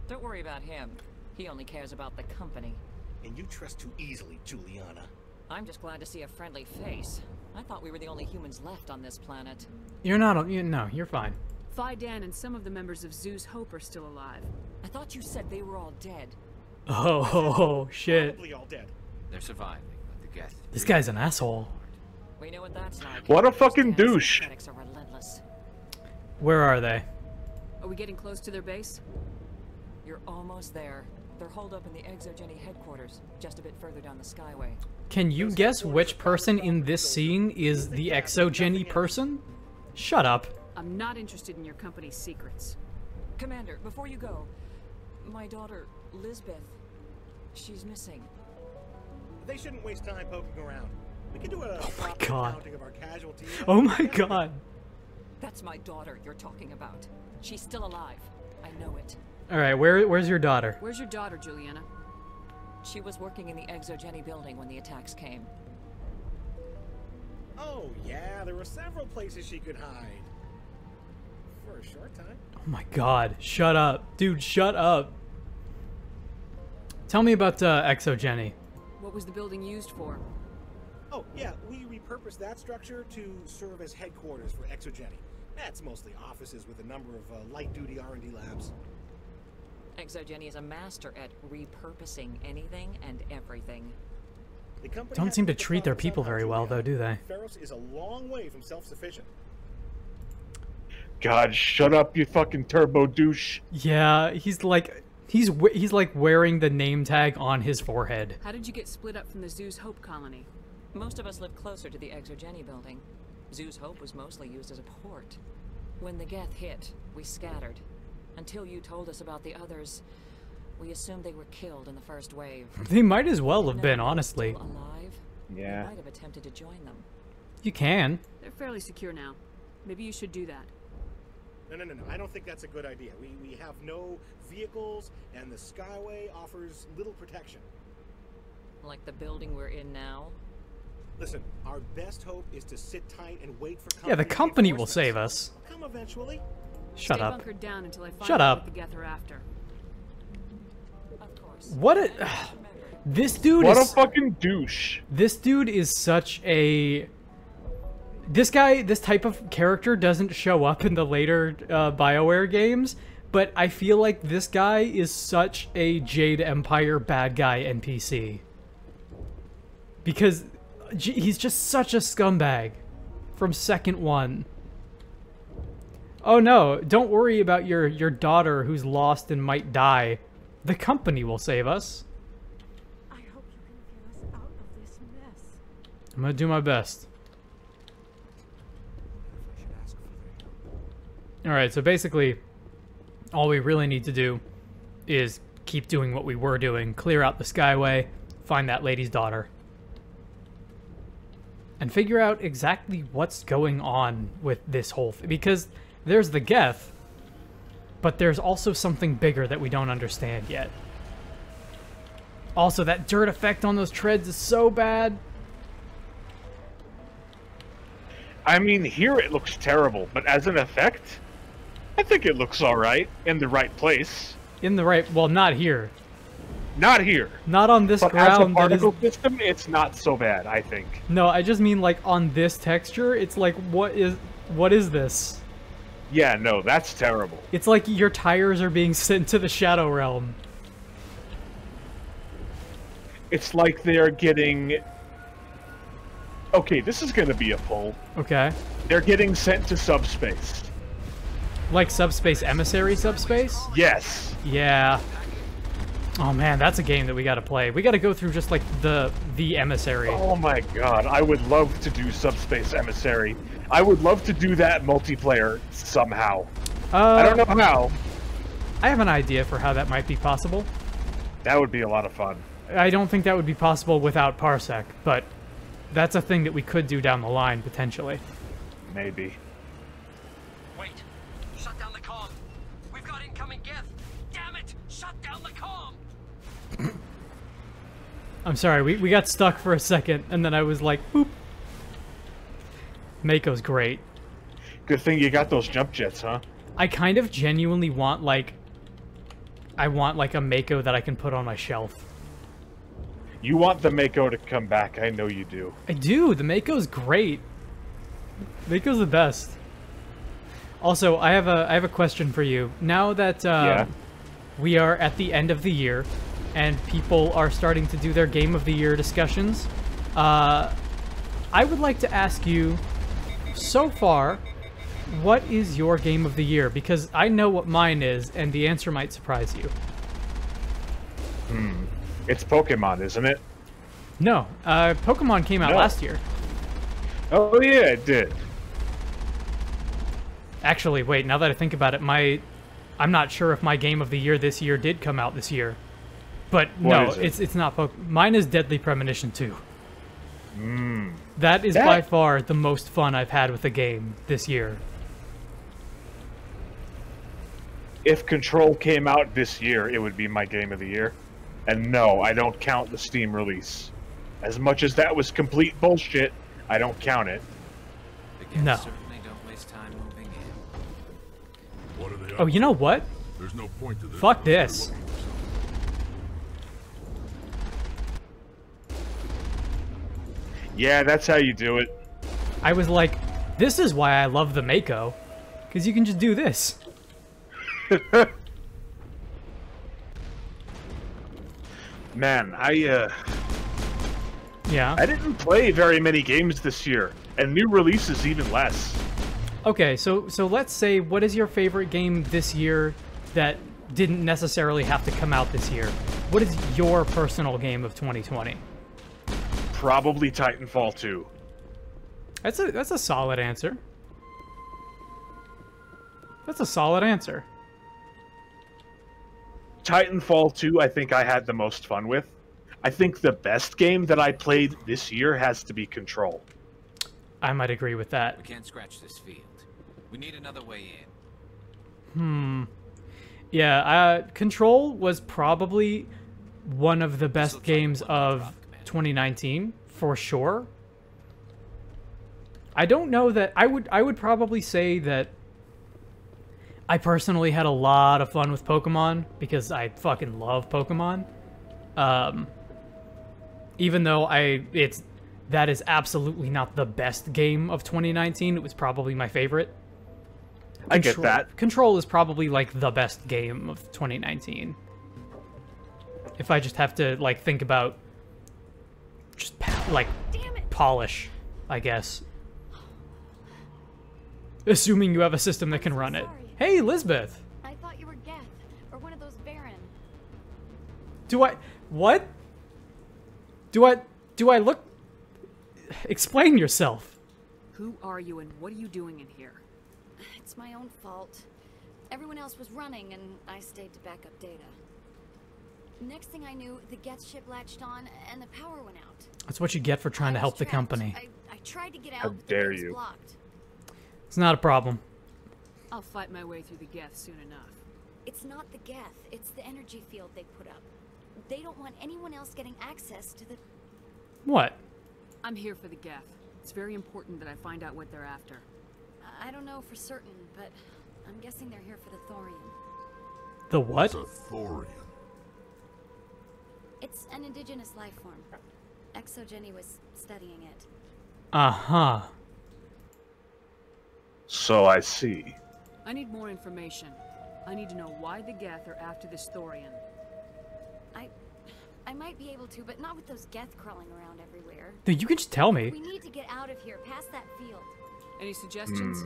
Don't worry about him. He only cares about the company. And you trust too easily, Juliana. I'm just glad to see a friendly face. I thought we were the only humans left on this planet. You're not. No, you're fine. Phi Dan and some of the members of Zeus Hope are still alive. I thought you said they were all dead. Oh, shit. Probably all dead. They're surviving, but the Geth... This guy's an asshole. We know what that's like. What a fucking douche. Synthetics are relentless. Where are they? Are we getting close to their base? You're almost there. They're holed up in the Exogeny headquarters, just a bit further down the Skyway. Can you guess which person in this scene is the Exogeny person? Shut up. I'm not interested in your company's secrets. Commander, before you go, my daughter, Lisbeth, she's missing. They shouldn't waste time poking around. We can do a proper God. counting of our casualties. Oh my god. That's my daughter you're talking about. She's still alive. I know it. Alright, where's your daughter? Where's your daughter, Juliana? She was working in the Exogeny building when the attacks came. Oh, yeah, there were several places she could hide. For a short time. Oh my god. Shut up. Dude, shut up. Tell me about Exogeny. What was the building used for? Oh, yeah, we repurposed that structure to serve as headquarters for Exogeny. That's mostly offices with a number of light-duty R&D labs. Exogeny is a master at repurposing anything and everything. The company Don't has seem to make the treat their profits people somehow, very well, though, Juliana. do they? Ferros is a long way from self-sufficient. God, shut up, you fucking turbo douche. Yeah, he's like wearing the name tag on his forehead. How did you get split up from the Zeus Hope colony? Most of us lived closer to the Exogeny building. Zeus Hope was mostly used as a port. When the Geth hit, we scattered. Until you told us about the others, we assumed they were killed in the first wave. They might as well have been, honestly. Alive? Yeah. We might have attempted to join them. You can. They're fairly secure now. Maybe you should do that. No. I don't think that's a good idea. We have no vehicles, and the Skyway offers little protection. Like the building we're in now? Listen, our best hope is to sit tight and wait for Yeah, the company will save us. Come eventually. Shut Stay up. bunkered down until I find Shut out up. what the Geth are after. Of course. What a... This dude What is... a fucking douche. This dude is such a... This type of character doesn't show up in the later BioWare games, but I feel like this guy is such a Jade Empire bad guy NPC. Because he's just such a scumbag from second one. Oh no, don't worry about your daughter who's lost and might die. The company will save us. I hope you can get us out of this mess. I'm gonna do my best. Alright, so basically, all we really need to do is keep doing what we were doing. Clear out the Skyway, find that lady's daughter. And figure out exactly what's going on with this whole thing. Because there's the Geth, but there's also something bigger that we don't understand yet. Also, that dirt effect on those treads is so bad. I mean, here it looks terrible, but as an effect, I think it looks alright in the right place. In the right... Well, not here. Not here. Not on this but ground. As a particle system, it's not so bad, I think. No, I just mean like on this texture, it's like, what is this? Yeah, no, that's terrible. It's like your tires are being sent to the Shadow Realm. It's like they're getting... Okay, this is gonna be a pull. Okay. They're getting sent to subspace. Like Subspace Emissary Subspace? Yes. Yeah. Oh man, that's a game that we gotta play. We gotta go through just like the Emissary. Oh my god, I would love to do Subspace Emissary. I would love to do that multiplayer somehow. I don't know how. I have an idea for how that might be possible. That would be a lot of fun. I don't think that would be possible without Parsec, but that's a thing that we could do down the line, potentially. Maybe. Wait. Shut down the comm. We've got incoming Geth. Damn it! Shut down the comm! I'm sorry, we got stuck for a second, and then I was like, boop. Mako's great. Good thing you got those jump jets, huh? I kind of genuinely want, like... I want, like, a Mako that I can put on my shelf. You want the Mako to come back, I know you do. I do! The Mako's great. Mako's the best. Also, I have a question for you. Now that we are at the end of the year, and people are starting to do their Game of the Year discussions, I would like to ask you, so far, what is your Game of the Year? Because I know what mine is, and the answer might surprise you. It's Pokemon, isn't it? No, Pokemon came out last year. Oh yeah, it did. Actually, wait, now that I think about it, I'm not sure if my Game of the Year this year did come out this year. But no, it's not Pokemon. Mine is Deadly Premonition 2. That is by far the most fun I've had with a game this year. If Control came out this year, it would be my Game of the Year. And no, I don't count the Steam release. As much as that was complete bullshit, I don't count it. No. Certainly don't waste time moving in. What are they up Oh, you know what? There's no point to this. Fuck this. Yeah, that's how you do it. I was like, this is why I love the Mako. Because you can just do this. Man, Yeah. I didn't play very many games this year, and new releases even less. Okay, so let's say, what is your favorite game this year that didn't necessarily have to come out this year? What is your personal game of 2020? Probably Titanfall 2. That's a solid answer. That's a solid answer. Titanfall 2, I think I had the most fun with. I think the best game that I played this year has to be Control. I might agree with that. We can't scratch this field. We need another way in. Yeah, Control was probably one of the best games of 2019, for sure. I don't know that... I would probably say that I personally had a lot of fun with Pokemon, because I fucking love Pokemon. Even though that is absolutely not the best game of 2019, it was probably my favorite. I get that. Control is probably, like, the best game of 2019. If I just have to, like, think about just, like, polish, I guess. Assuming you have a system that can run it. Hey, Lisbeth! I thought you were Geth, or one of those Baron. What? Do I look... Explain yourself. Who are you and what are you doing in here? It's my own fault. Everyone else was running, and I stayed to back up data. Next thing I knew, the Geth ship latched on, and the power went out. That's what you get for trying to help the company. I tried to get out, How but dare the way was you. blocked. It's not a problem. I'll fight my way through the Geth soon enough. It's not the Geth, it's the energy field they put up. They don't want anyone else getting access to the... What? I'm here for the Geth. It's very important that I find out what they're after. I don't know for certain, but I'm guessing they're here for the Thorian. The what? It's a Thorian. It's an indigenous life form. Exogeny was studying it. Uh-huh. So I see. I need more information. I need to know why the Geth are after this Thorian. I might be able to, but not with those Geth crawling around everywhere. Dude, you can just tell me. We need to get out of here, past that field. Any suggestions?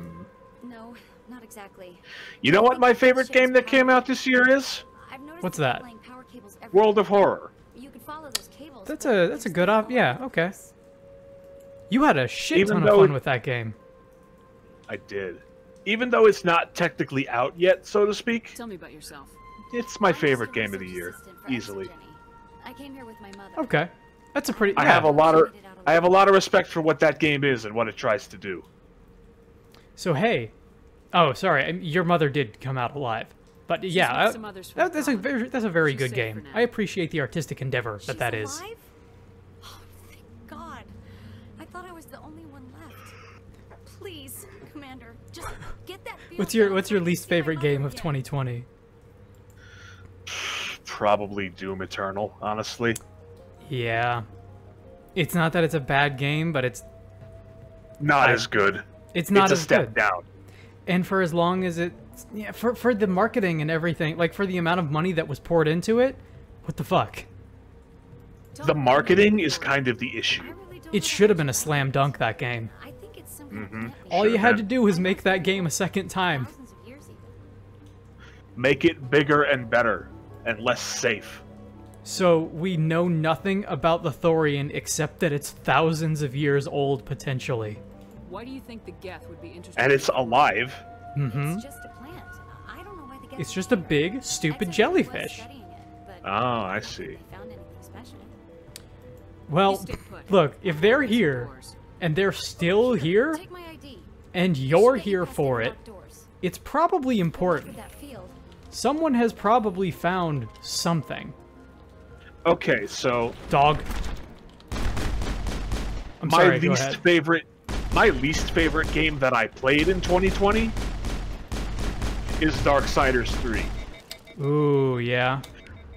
No, not exactly. You know what my favorite game that came out this year is? I've noticed What's that? power cables everywhere. World of Horror. You could follow those cables. That's a good yeah, okay. You had a shit ton of fun with that game. I did. Even though it's not technically out yet, so to speak, Tell me about yourself. it's my favorite game of the year, easily. I came here with my mother. Okay. That's a pretty... I have a lot of respect for what that game is and what it tries to do. So, hey. Oh, sorry. Your mother did come out alive. But yeah, that's a very good game. I appreciate the artistic endeavor that is. Alive? Oh, thank God. I thought I was the only one left. Please, Commander, just get that field What's your least favorite game of 2020? Probably Doom Eternal, honestly. Yeah. It's not that it's a bad game, but it's not as good. It's not as good. It's a step down. And for as long as it, yeah, for the marketing and everything, like for the amount of money that was poured into it, what the fuck? The marketing is kind of the issue. It should have been a slam dunk, that game. All Sure you had to have. do was make that game a second time. Make it bigger and better, and less safe. So we know nothing about the Thorian except that it's thousands of years old, potentially. Why do you think the Geth would be interested? And it's alive. Mm-hmm. It's just a plant. I don't know why the Geth It's just a big, stupid jellyfish. Oh, I see. found anything special. Well, look, if they're here, and they're still here, Take my ID. and you're here for it, it's probably important. That field. Someone has probably found something. Okay, so Dog. I'm my sorry, go least ahead. favorite, my least favorite game that I played in 2020 is Darksiders 3. Ooh, yeah.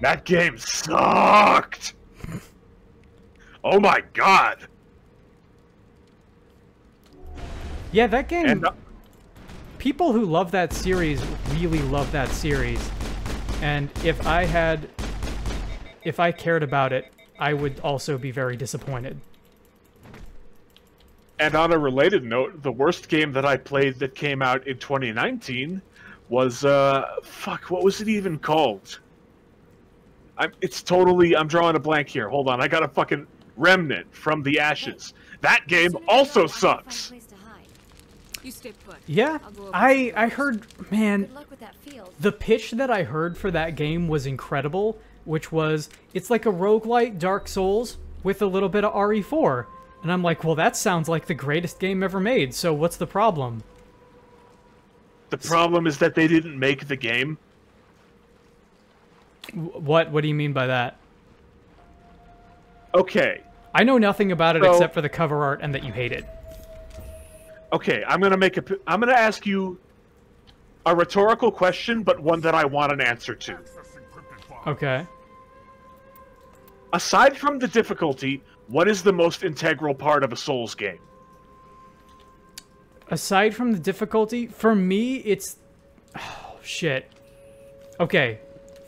That game sucked. Oh my god. Yeah, that game... And, people who love that series really love that series. And if I cared about it, I would also be very disappointed. And on a related note, the worst game that I played that came out in 2019 was, fuck, what was it even called? I'm drawing a blank here. Hold on, I got a fucking Remnant from the Ashes. That game also sucks. You stay put. Yeah, I'll go over I heard, man, Good luck with that field. the pitch that I heard for that game was incredible, which was, it's like a roguelite Dark Souls with a little bit of RE4. And I'm like, well, that sounds like the greatest game ever made, so what's the problem? The problem is that they didn't make the game. What do you mean by that? Okay. I know nothing about it So- except for the cover art and that you hate it. Okay, I'm gonna ask you a rhetorical question, but one that I want an answer to. Okay. Aside from the difficulty, what is the most integral part of a Souls game? Aside from the difficulty, for me, it's... Oh, shit. Okay.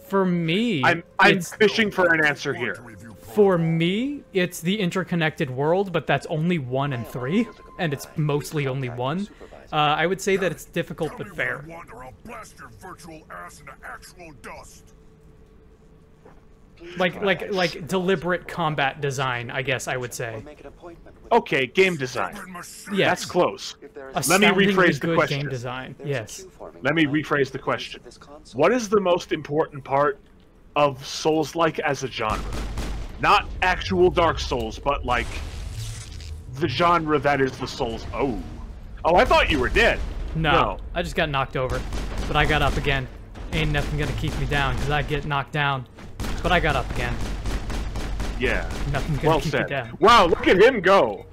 For me, I'm it's... fishing for an answer here. For me, it's the interconnected world, but that's only 1 and 3, and it's mostly only 1. I would say that it's difficult but fair. Like deliberate combat design, I guess I would say. Okay, game design. Yes. That's close. Let me Astoundingly rephrase the good question. game design. Yes. Let me rephrase the question. What is the most important part of Souls-like as a genre? Not actual Dark Souls, but like the genre that is the Souls. Oh, I thought you were dead. No, I just got knocked over, but I got up again. Ain't nothing gonna keep me down, because I get knocked down. But I got up again. Yeah. Nothing's gonna Well keep me said. down. Wow, look at him go.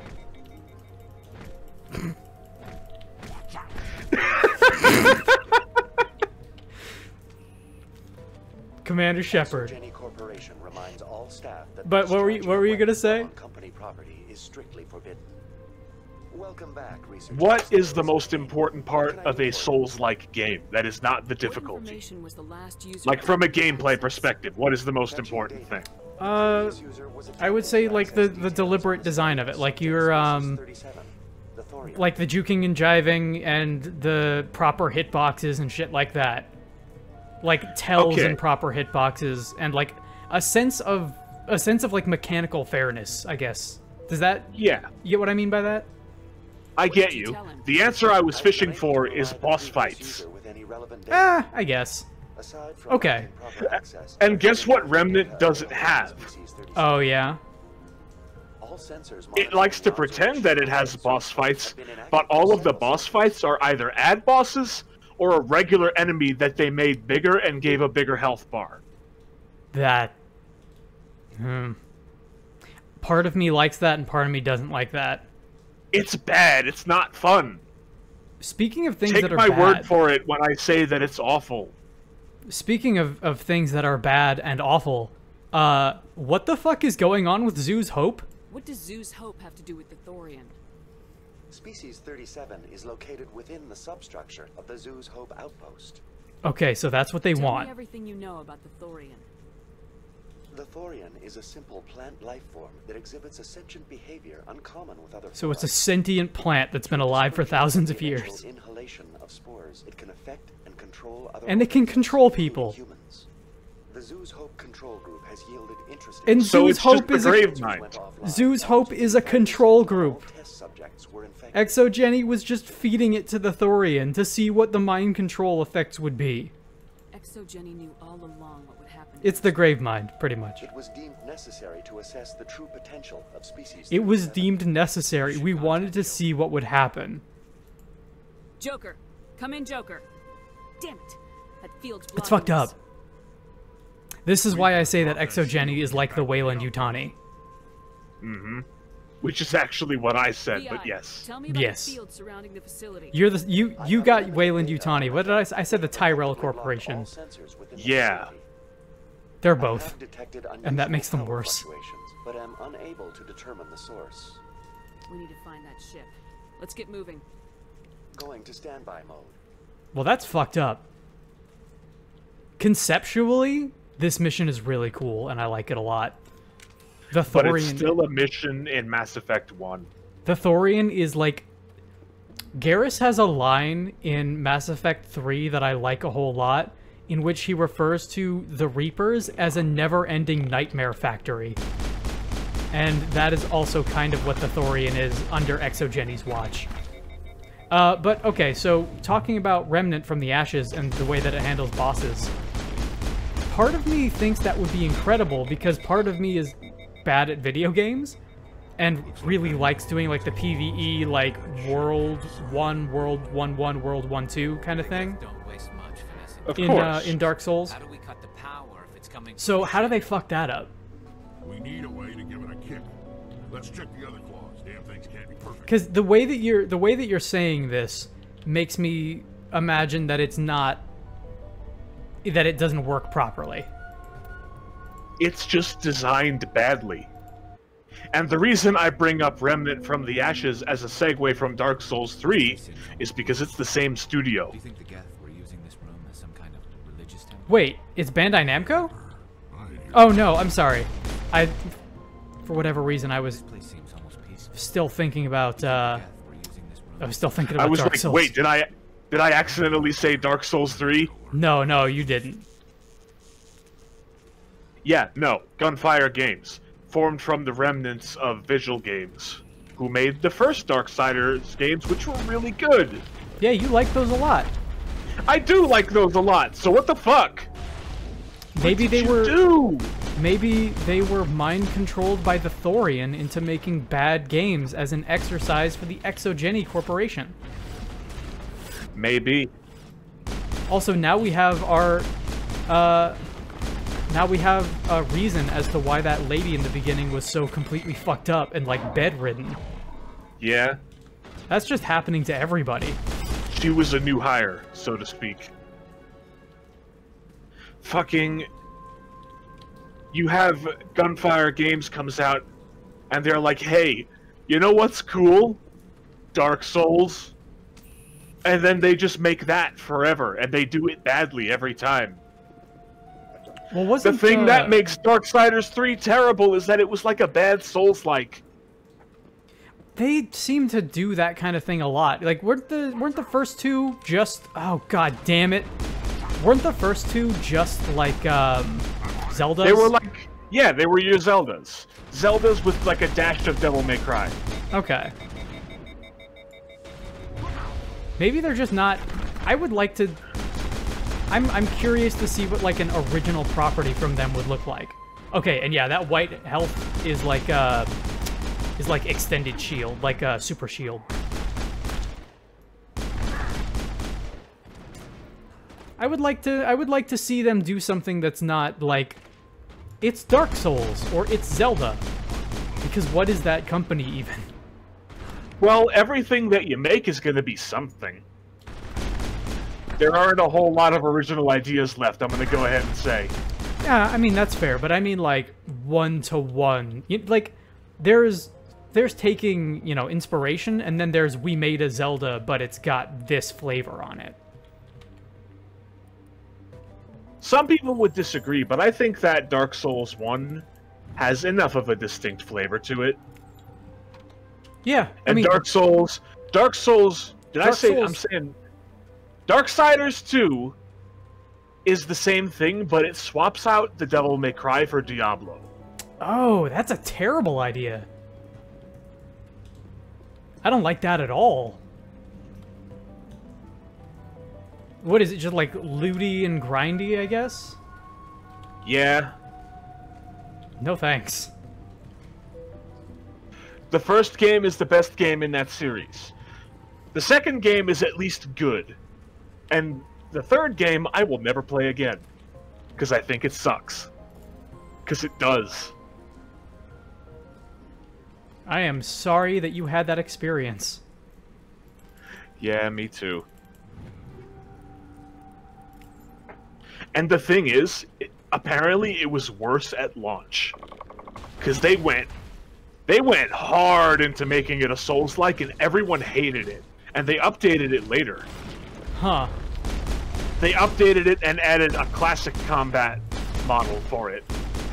Commander Shepard. Jenny Corporation reminds all staff that But what were you gonna say? company property is strictly forbidden. Welcome back, research. What is the most important part of a Souls-like game that is not the difficulty? Information was the last user. Like from a gameplay perspective, what is the most important thing? I would say like the deliberate design of it, like your like the juking and jiving and the proper hitboxes and shit like that. Like tells Okay. and proper hitboxes and like a sense of like mechanical fairness, I guess. Does that Yeah. You get what I mean by that? I get you. The answer I was fishing for is boss fights. I guess. Okay. And guess what Remnant doesn't have? Oh yeah. It likes to pretend that it has boss fights, but all of the boss fights are either ad bosses or a regular enemy that they made bigger and gave a bigger health bar. That. Part of me likes that and part of me doesn't like that. It's bad. It's not fun. Speaking of things Take that are my bad, word for it when I say that it's awful. Speaking of things that are bad and awful, what the fuck is going on with Zoo's Hope? What does Zoo's Hope have to do with the Thorian? Species 37 is located within the substructure of the Zoo's Hope outpost. Okay, so that's what they Tell want. me everything you know about the Thorian. The Thorian is a simple plant life form that exhibits a sentient behavior uncommon with other So it's a sentient plant that's been alive for thousands of years. Inhalation of spores, it can affect and control other And it can control people. humans. The Zoo's Hope control group has yielded interesting. And So Zoo's it's Hope just is the a grave mind. Zoo's Hope is a control group. Test subjects were infected. Exogeny was just feeding it to the Thorian to see what the mind control effects would be. Exogeny knew all along what would happen. It's the grave mind, pretty much. It was deemed necessary to assess the true potential of species. It was deemed necessary. We wanted to see what would happen. Joker, come in, Joker. Damn it, that field's It's blocking fucked up. us. This is why I say that Exogeny is like the Wayland Yutani. Mm-hmm. Which is actually what I said, but BI, yes. Tell me about Yes. the field surrounding the facility. You're the you got Wayland Yutani. What did I say? I said the Tyrell Corporation. Yeah. They're I both, have detected and that unusual makes them power worse. fluctuations, but am unable to determine the source. We need to find that ship. Let's get moving. Going to standby mode. Well, that's fucked up. Conceptually, this mission is really cool, and I like it a lot. The Thorian, But it's still a mission in Mass Effect 1. The Thorian is like... Garrus has a line in Mass Effect 3 that I like a whole lot, in which he refers to the Reapers as a never-ending nightmare factory. And that is also kind of what the Thorian is under Exogeny's watch. But, okay, so talking about Remnant from the Ashes and the way that it handles bosses, part of me thinks that would be incredible because part of me is bad at video games and really likes doing like the PvE, like World 1, World 1-1, World 1-2 kind of thing. Don't waste much finessing. Of course. In Dark Souls. How do we cut the power if it's coming? So how do they fuck that up? We need a way to give it a kick. Let's check the other claws. Damn things can't be perfect. Because the way that you're saying this makes me imagine that it's not, that it doesn't work properly. It's just designed badly. And the reason I bring up Remnant from the Ashes as a segue from Dark Souls 3 is because it's the same studio. Do you think the Geth were using this room as some kind of religious temple? Wait, it's Bandai Namco? Oh no, I'm sorry. For whatever reason, I was still thinking about, I was still thinking about I was Dark like, Souls. wait, did I accidentally say Dark Souls 3? No, you didn't. Yeah, no. Gunfire Games. Formed from the remnants of Visual Games, who made the first Darksiders games, which were really good. Yeah, you like those a lot. I do like those a lot, so what the fuck? Maybe they were maybe they were mind controlled by the Thorian into making bad games as an exercise for the Exogeny Corporation. Maybe. Also, now we have our now we have a reason as to why that lady in the beginning was so completely fucked up and like bedridden. Yeah. That's just happening to everybody. She was a new hire, so to speak. Fucking... You have Gunfire Games comes out, and they're like, hey, you know what's cool? Dark Souls. And then they just make that forever, and they do it badly every time. Well, wasn't the thing that makes Darksiders 3 terrible is that it was like a bad Souls-like. They seem to do that kind of thing a lot. Like, weren't the first two just... Oh, god damn it. Weren't the first two just like, Zeldas? They were like... Yeah, they were your Zeldas. Zeldas with like a dash of Devil May Cry. Okay. Maybe they're just not... I would like to... I'm curious to see what like an original property from them would look like. Okay, and yeah, that white health is like extended shield, like a super shield. I would like to see them do something that's not like it's Dark Souls or it's Zelda. Because what is that company even? Well, everything that you make is going to be something. There aren't a whole lot of original ideas left, I'm going to go ahead and say. Yeah, I mean, that's fair, but I mean, like, one-to-one. Like, there's there's taking, you know, inspiration, and then there's we made a Zelda, but it's got this flavor on it. Some people would disagree, but I think that Dark Souls 1 has enough of a distinct flavor to it. Yeah, and Dark Souls, I'm saying Darksiders 2 is the same thing, but it swaps out the Devil May Cry for Diablo. Oh, that's a terrible idea. I don't like that at all. What is it, just like looty and grindy, I guess? Yeah. No thanks. The first game is the best game in that series. The second game is at least good. And the third game I will never play again. Because I think it sucks. Because it does. I am sorry that you had that experience. Yeah, me too. And the thing is, apparently it was worse at launch. Because they went hard into making it a Souls-like, and everyone hated it. And they updated it later. Huh. They updated it and added a classic combat model for it.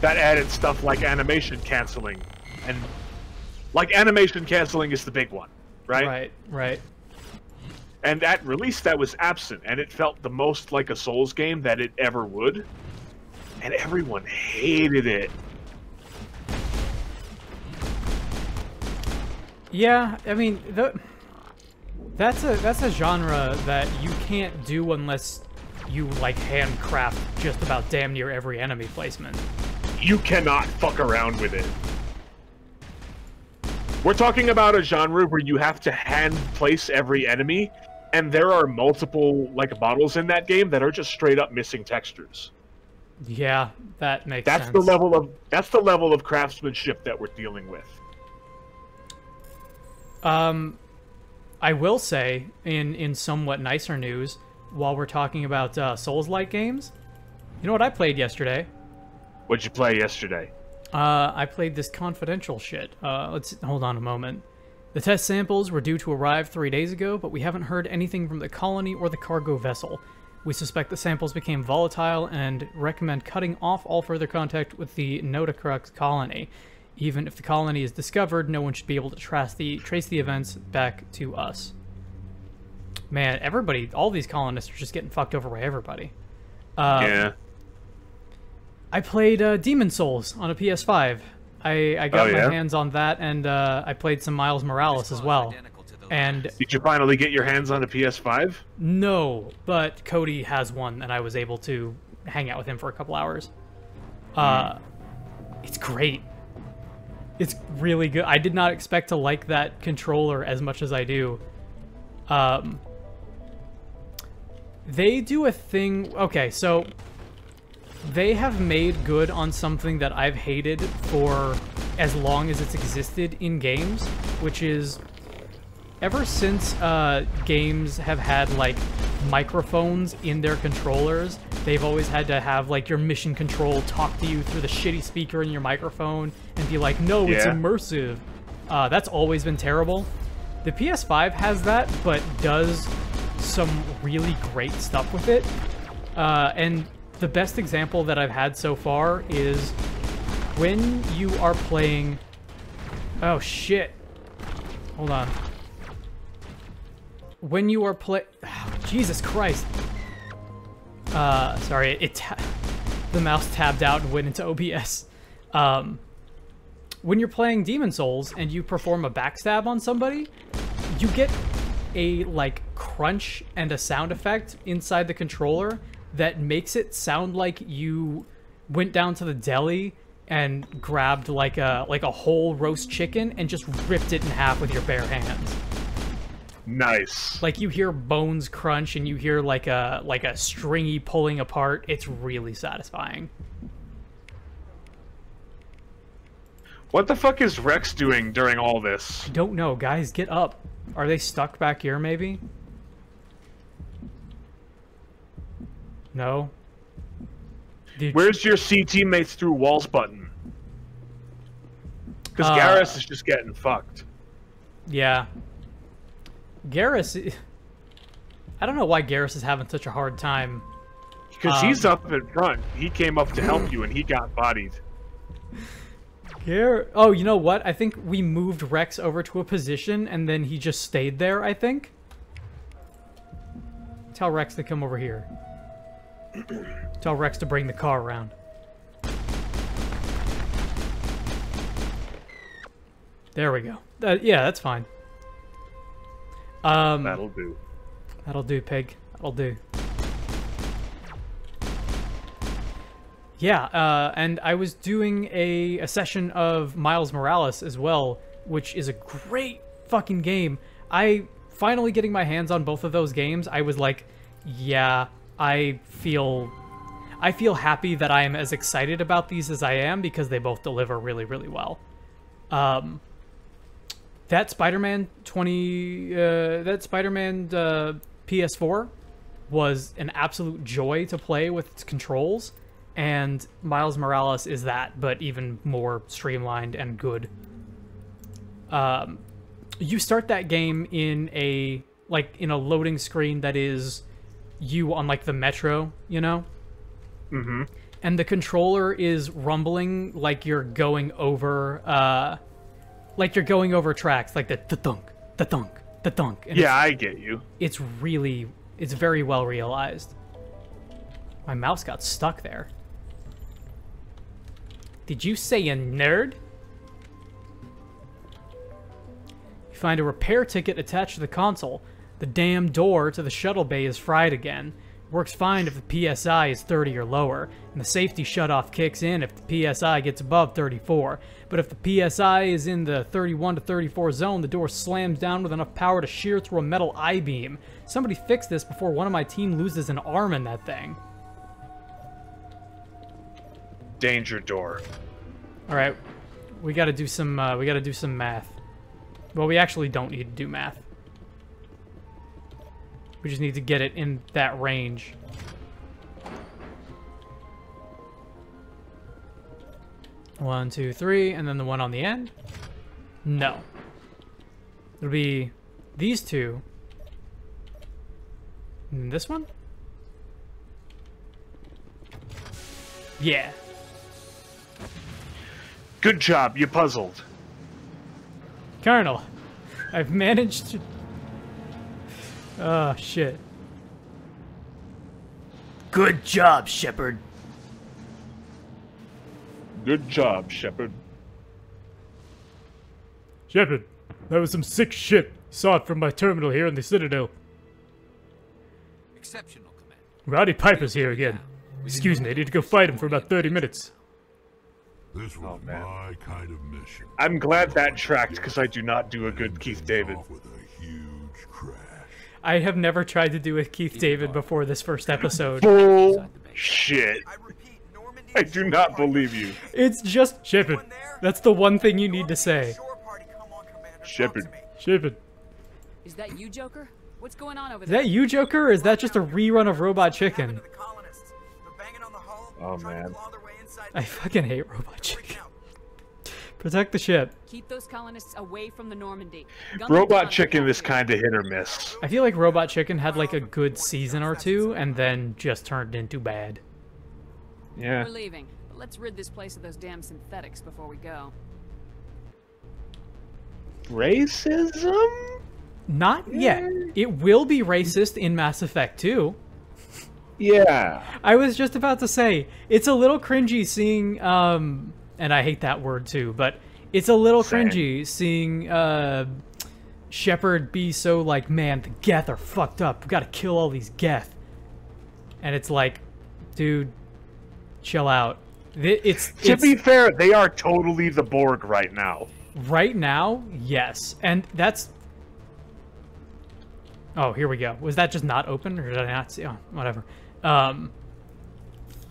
That added stuff like animation canceling. And, like, animation canceling is the big one, right? Right. And at release, that was absent, and it felt the most like a Souls game that it ever would. And everyone hated it. Yeah, I mean, that's a genre that you can't do unless you, like, handcraft just about damn near every enemy placement. You cannot fuck around with it. We're talking about a genre where you have to hand place every enemy, and there are multiple, like, models in that game that are just straight up missing textures. Yeah, that makes sense. That's the level of craftsmanship that we're dealing with. I will say, in somewhat nicer news, while we're talking about Souls-like games, you know what I played yesterday? What'd you play yesterday? I played this confidential shit. Let's hold on a moment. The test samples were due to arrive 3 days ago, but we haven't heard anything from the colony or the cargo vessel. We suspect the samples became volatile and recommend cutting off all further contact with the Notacrux colony. Even if the colony is discovered, no one should be able to trace the events back to us. Man, all these colonists are just getting fucked over by everybody. Yeah. I played Demon Souls on a PS5. I got my hands on that, and I played some Miles Morales as well. And did you finally get your hands on a PS5? No, but Cody has one, and I was able to hang out with him for a couple hours. It's great. It's really good. I did not expect to like that controller as much as I do. They do a thing... Okay, so... They have made good on something that I've hated for as long as it's existed in games, which is... Ever since games have had, like, microphones in their controllers, they've always had to have, like, your mission control talk to you through the shitty speaker in your microphone and be like, no, it's immersive. That's always been terrible. The PS5 has that, but does some really great stuff with it. And the best example that I've had so far is when you are playing... Oh, shit. Hold on. When you are Jesus Christ. Sorry, the mouse tabbed out and went into OBS. When you're playing Demon Souls and you perform a backstab on somebody, you get a, like, crunch and a sound effect inside the controller that makes it sound like you went down to the deli and grabbed, like a whole roast chicken and just ripped it in half with your bare hands. Nice. Like, you hear bones crunch and you hear like a stringy pulling apart. It's really satisfying. What the fuck is Rex doing during all this? Don't know, guys. Get up. Are they stuck back here, maybe? No. Where's your see teammates through walls button? Because Garrus is just getting fucked. Yeah. Garrus... I don't know why Garrus is having such a hard time. Because he's up in front. He came up to help you, and he got bodied. Oh, you know what? I think we moved Rex over to a position, and then he just stayed there, I think. Tell Rex to come over here. Tell Rex to bring the car around. There we go. Yeah, that's fine. That'll do. That'll do, pig. That'll do. Yeah, and I was doing a session of Miles Morales as well, which is a great fucking game. I finally getting my hands on both of those games, I was like, yeah, I feel happy that I am as excited about these as I am because they both deliver really, really well. That Spider-Man PS4 was an absolute joy to play with its controls, and Miles Morales is that, but even more streamlined and good. You start that game in a loading screen that is you on like the metro, you know? Mm-hmm. And the controller is rumbling like you're going over tracks, like the thunk, the thunk, the thunk. And yeah, I get you. It's very well realized. My mouse got stuck there. Did you say a nerd? You find a repair ticket attached to the console. The damn door to the shuttle bay is fried again. Works fine if the PSI is 30 or lower, and the safety shutoff kicks in if the PSI gets above 34. But if the PSI is in the 31 to 34 zone, the door slams down with enough power to shear through a metal I-beam. Somebody fix this before one of my team loses an arm in that thing. Danger door. All right, we got to do some math. Well, we actually don't need to do math. We just need to get it in that range. One, two, three, and then the one on the end? No. It'll be these two. And this one? Yeah. Good job, you puzzled. Colonel, I've managed to... Oh, shit. Good job, Shepard. Good job, Shepard. Shepard, that was some sick shit. Saw it from my terminal here in the Citadel. Exceptional, Command. Roddy Piper's here again. Excuse me, I need to go fight him for about 30 minutes. This was my kind of mission. I'm glad that tracked, because I do not do a good Keith David. With a huge crash. I have never tried to do a Keith David before this first episode. Bullshit. I do not believe you. It's just Shepard. That's the one thing you need to say. Shepard. Shepard. Is that you, Joker? What's going on over Is there? that you, Joker, or is that just a rerun of Robot Chicken? Oh, man. I fucking hate Robot Chicken. Protect the ship. Keep those colonists away from the Normandy. Robot Chicken is kind of hit or miss. I feel like Robot Chicken had like a good season or two and then just turned into bad. Yeah. We're leaving, but let's rid this place of those damn synthetics before we go. Racism? Not yet. It will be racist in Mass Effect 2. Yeah. I was just about to say, it's a little cringy seeing, and I hate that word too, but it's a little cringy seeing Shepard be so like, man, the Geth are fucked up. We gotta kill all these Geth. And it's like, dude, chill out. To be fair, they are totally the Borg right now. Right now, yes. And that's... Oh, here we go. Was that just not open, or did I not see? Oh, whatever.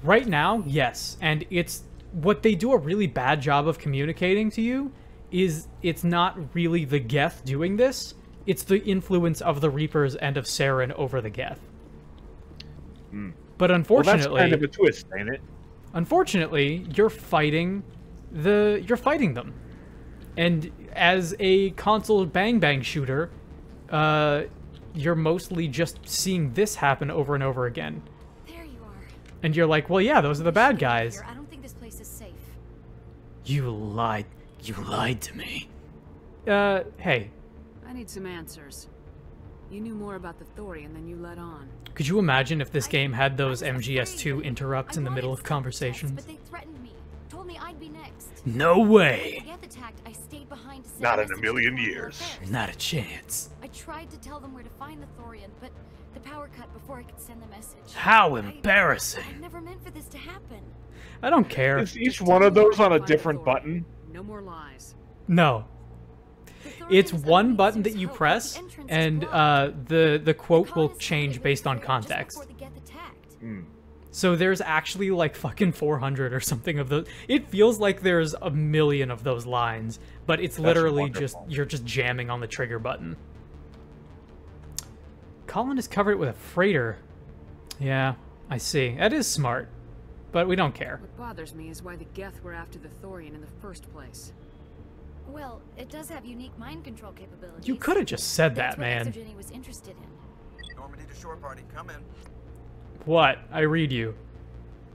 Right now, yes. And it's... What they do a really bad job of communicating to you is it's not really the Geth doing this. It's the influence of the Reapers and of Saren over the Geth. But unfortunately... Well, that's kind of a twist, ain't it? Unfortunately, you're fighting them. And as a console bang shooter, you're mostly just seeing this happen over and over again. There you are. And you're like, well, yeah, those are the bad guys. I don't think this place is safe. You lied. You lied to me. Hey. I need some answers. You knew more about the Thorian than you let on. Could you imagine if this game had those MGS2 interrupts in the middle of conversations? But they threatened me. Told me I'd be next. No way. The Geth attacked. I stayed behind to send Not a in a message million to Colonial years. Affairs. Not a chance. I tried to tell them where to find the Thorian, but the power cut before I could send the message. How embarrassing. I never meant for this to happen. I don't care. Is each one of those on a different button? No more lies. No. It's one button that you press, and the quote will change based on context. So there's actually like fucking 400 or something of those. It feels like there's a million of those lines, but it's literally just, you're just jamming on the trigger button. Colin has covered it with a freighter. Yeah, I see. That is smart, but we don't care. What bothers me is why the Geth were after the Thorian in the first place. Well, it does have unique mind control capabilities. You could have just said that, That's what man. Exogeny was interested in. Normandy to shore party, come in. What? I read you.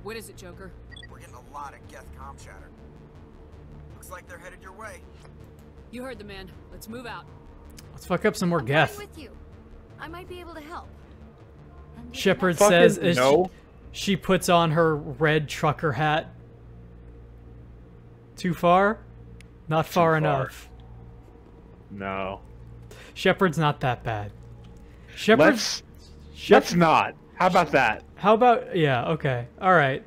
What is it, Joker? We're getting a lot of Geth comm chatter. Looks like they're headed your way. You heard the man. Let's move out. Let's fuck up some more Geth. I'm with you. I might be able to help. Shepard says as she puts on her red trucker hat. Too far? Not far enough. No. Shepard's not that bad. Shepard. Let's not. How about that? How about, yeah, okay. Alright.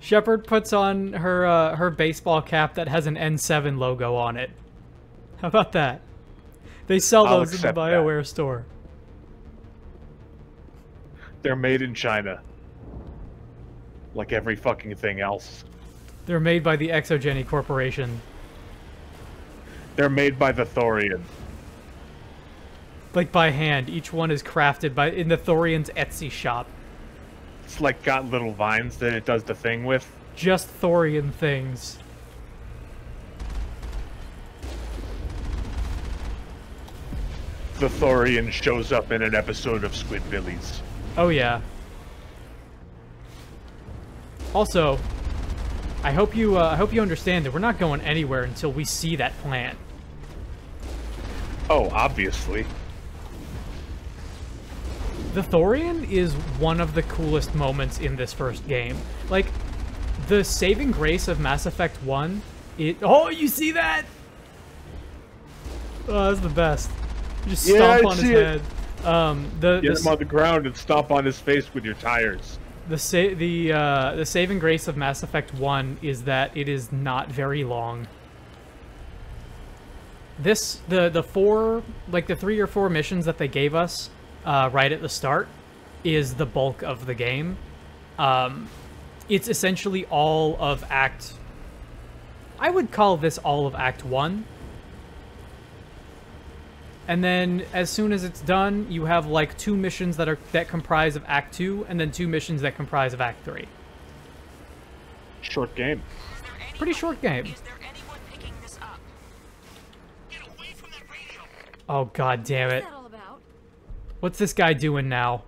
Shepard puts on her her baseball cap that has an N7 logo on it. How about that? They sell those in the BioWare store. They're made in China. Like every fucking thing else. They're made by the Exogeny Corporation. They're made by the Thorian. Like by hand. Each one is crafted by in the Thorian's Etsy shop. It's like got little vines that it does the thing with. Just Thorian things. The Thorian shows up in an episode of Squidbillies. Oh yeah. Also, I hope you understand that we're not going anywhere until we see that plant. Oh, obviously. The Thorian is one of the coolest moments in this first game. Like, the saving grace of Mass Effect 1, oh, you see that? Oh, that's the best. You just stomp on his head. Get him on the ground and stomp on his face with your tires. The saving grace of Mass Effect 1 is that it is not very long. The 3 or 4 missions that they gave us right at the start is the bulk of the game. It's essentially all of I would call this all of Act 1. And then as soon as it's done, you have like 2 missions that comprise of Act 2, and then 2 missions that comprise of Act 3. Short game. Pretty short game. Oh god damn it. What's this guy doing now?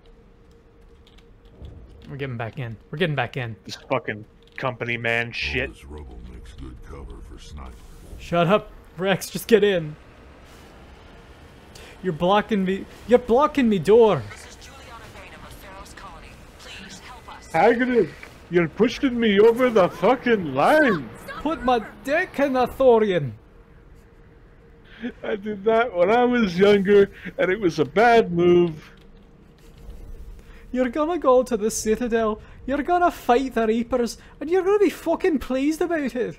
We're getting back in. We're getting back in. This fucking company man shit. This rubble makes good cover for snipers. Shut up, Rex, just get in. You're blocking me. You're blocking me door. Hagrid, you're pushing me over the fucking line. Put my dick in the Thorian. I did that when I was younger, and it was a bad move. You're gonna go to the Citadel, you're gonna fight the Reapers, and you're gonna be fucking pleased about it.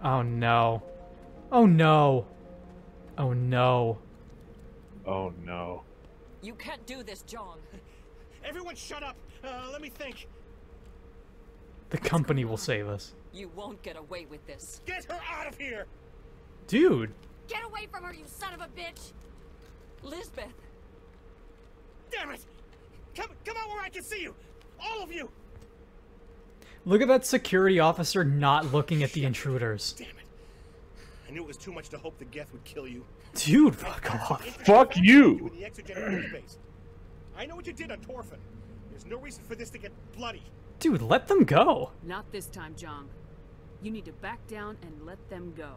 Oh no. Oh no. Oh no. Oh no. You can't do this, John. Everyone shut up. Let me think. The company will save us. You won't get away with this. Get her out of here! Dude. Get away from her, you son of a bitch! Lisbeth. Damn it! Come out where I can see you! All of you! Look at that security officer not looking at the intruders. Damn it. I knew it was too much to hope the Geth would kill you. Dude, fuck off. Fuck you! I know what you did on Torfin. There's no reason for this to get bloody. Dude, let them go. Not this time, Jong. You need to back down and let them go.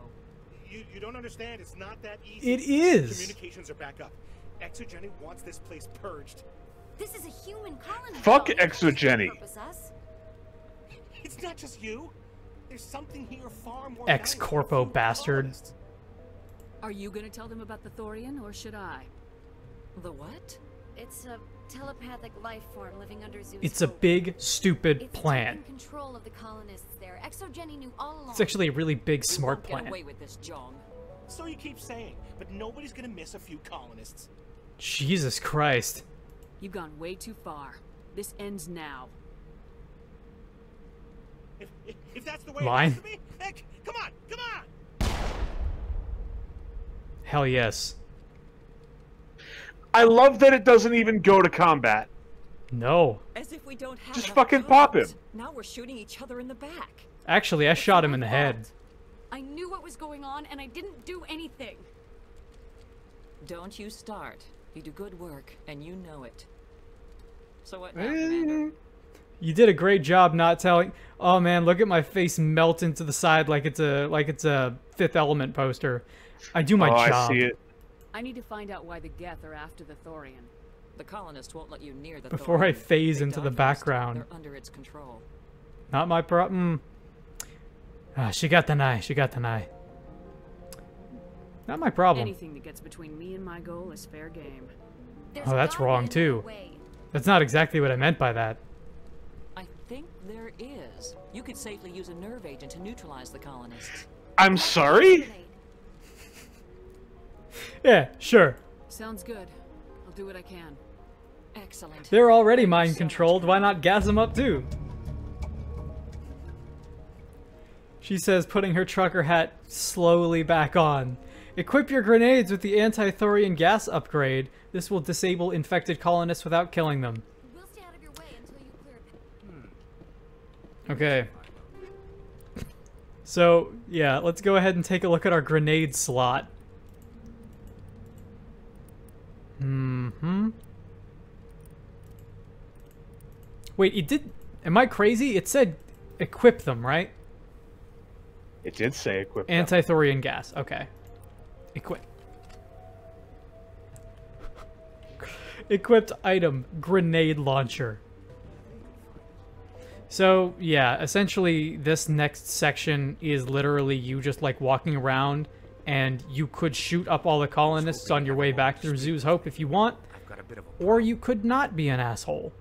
You don't understand. It's not that easy. It is. Communications are back up. Exogeny wants this place purged. This is a human colony. Fuck Exogeny. It's not just you. There's something here far more. Ex-corpo bastard. Are you gonna tell them about the Thorian, or should I? The what? It's a telepathic life form living under Zeus. It's a big, stupid plan. It's control of the colonists there. Exogeny knew all along. It's actually a really big, smart plan. Get away with this, Jong. So you keep saying, but nobody's gonna miss a few colonists. Jesus Christ. You've gone way too far. This ends now. If that's the way Line. it has to be, heck, come on! Hell yes. I love that it doesn't even go to combat. No. As if we don't have Just enough fucking pop him. Now we're shooting each other in the back. Actually, I shot him in the head. I knew what was going on, and I didn't do anything. Don't you start. You do good work, and you know it. So what now, Commander? You did a great job not telling. Oh man, look at my face melt into the side like it's a Fifth Element poster. I do my job. I see it. I need to find out why the Geth are after the Thorian. The colonists won't let you near the Before I Thorian. phase They into die the first. background. They're under its control. Not my problem. She got the knife. She got the knife. Not my problem. Anything that gets between me and my goal is fair game. Oh, that's wrong too. That's not exactly what I meant by that. I think there is. You could safely use a nerve agent to neutralize the colonists. I'm sorry? Yeah, sure. Sounds good. I'll do what I can. Excellent. They're already mind controlled. Why not gas them up too? She says, putting her trucker hat slowly back on. Equip your grenades with the anti-thorian gas upgrade. This will disable infected colonists without killing them. We'll stay out of your way until you clear. Okay. So, yeah, let's go ahead and take a look at our grenade slot. Wait, it did... Am I crazy? It said equip them, right? It did say equip them. Anti-thorian gas. Okay. Equip. Equipped item. Grenade launcher. So, yeah, essentially this next section is literally you just like walking around and you could shoot up all the colonists on your way back through Zeus Hope if you want, or you could not be an asshole.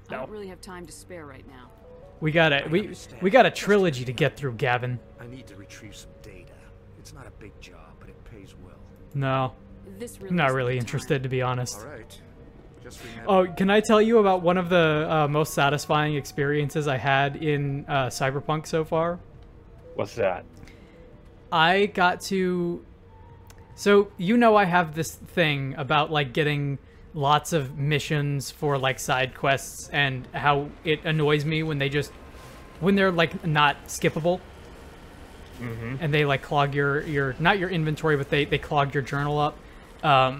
I don't really have time to spare right now. We got a trilogy to get through, Gavin. I need to retrieve some data. It's not a big job, but it pays well. No. I'm not really interested, to be honest. All right. Just remember. Oh, can I tell you about one of the most satisfying experiences I had in Cyberpunk so far? What's that? I got to... So, you know I have this thing about, like, getting lots of missions for, like, side quests and how it annoys me when they're, like, not skippable. Mm-hmm. And they, like, clog your not your inventory, but they clog your journal up. I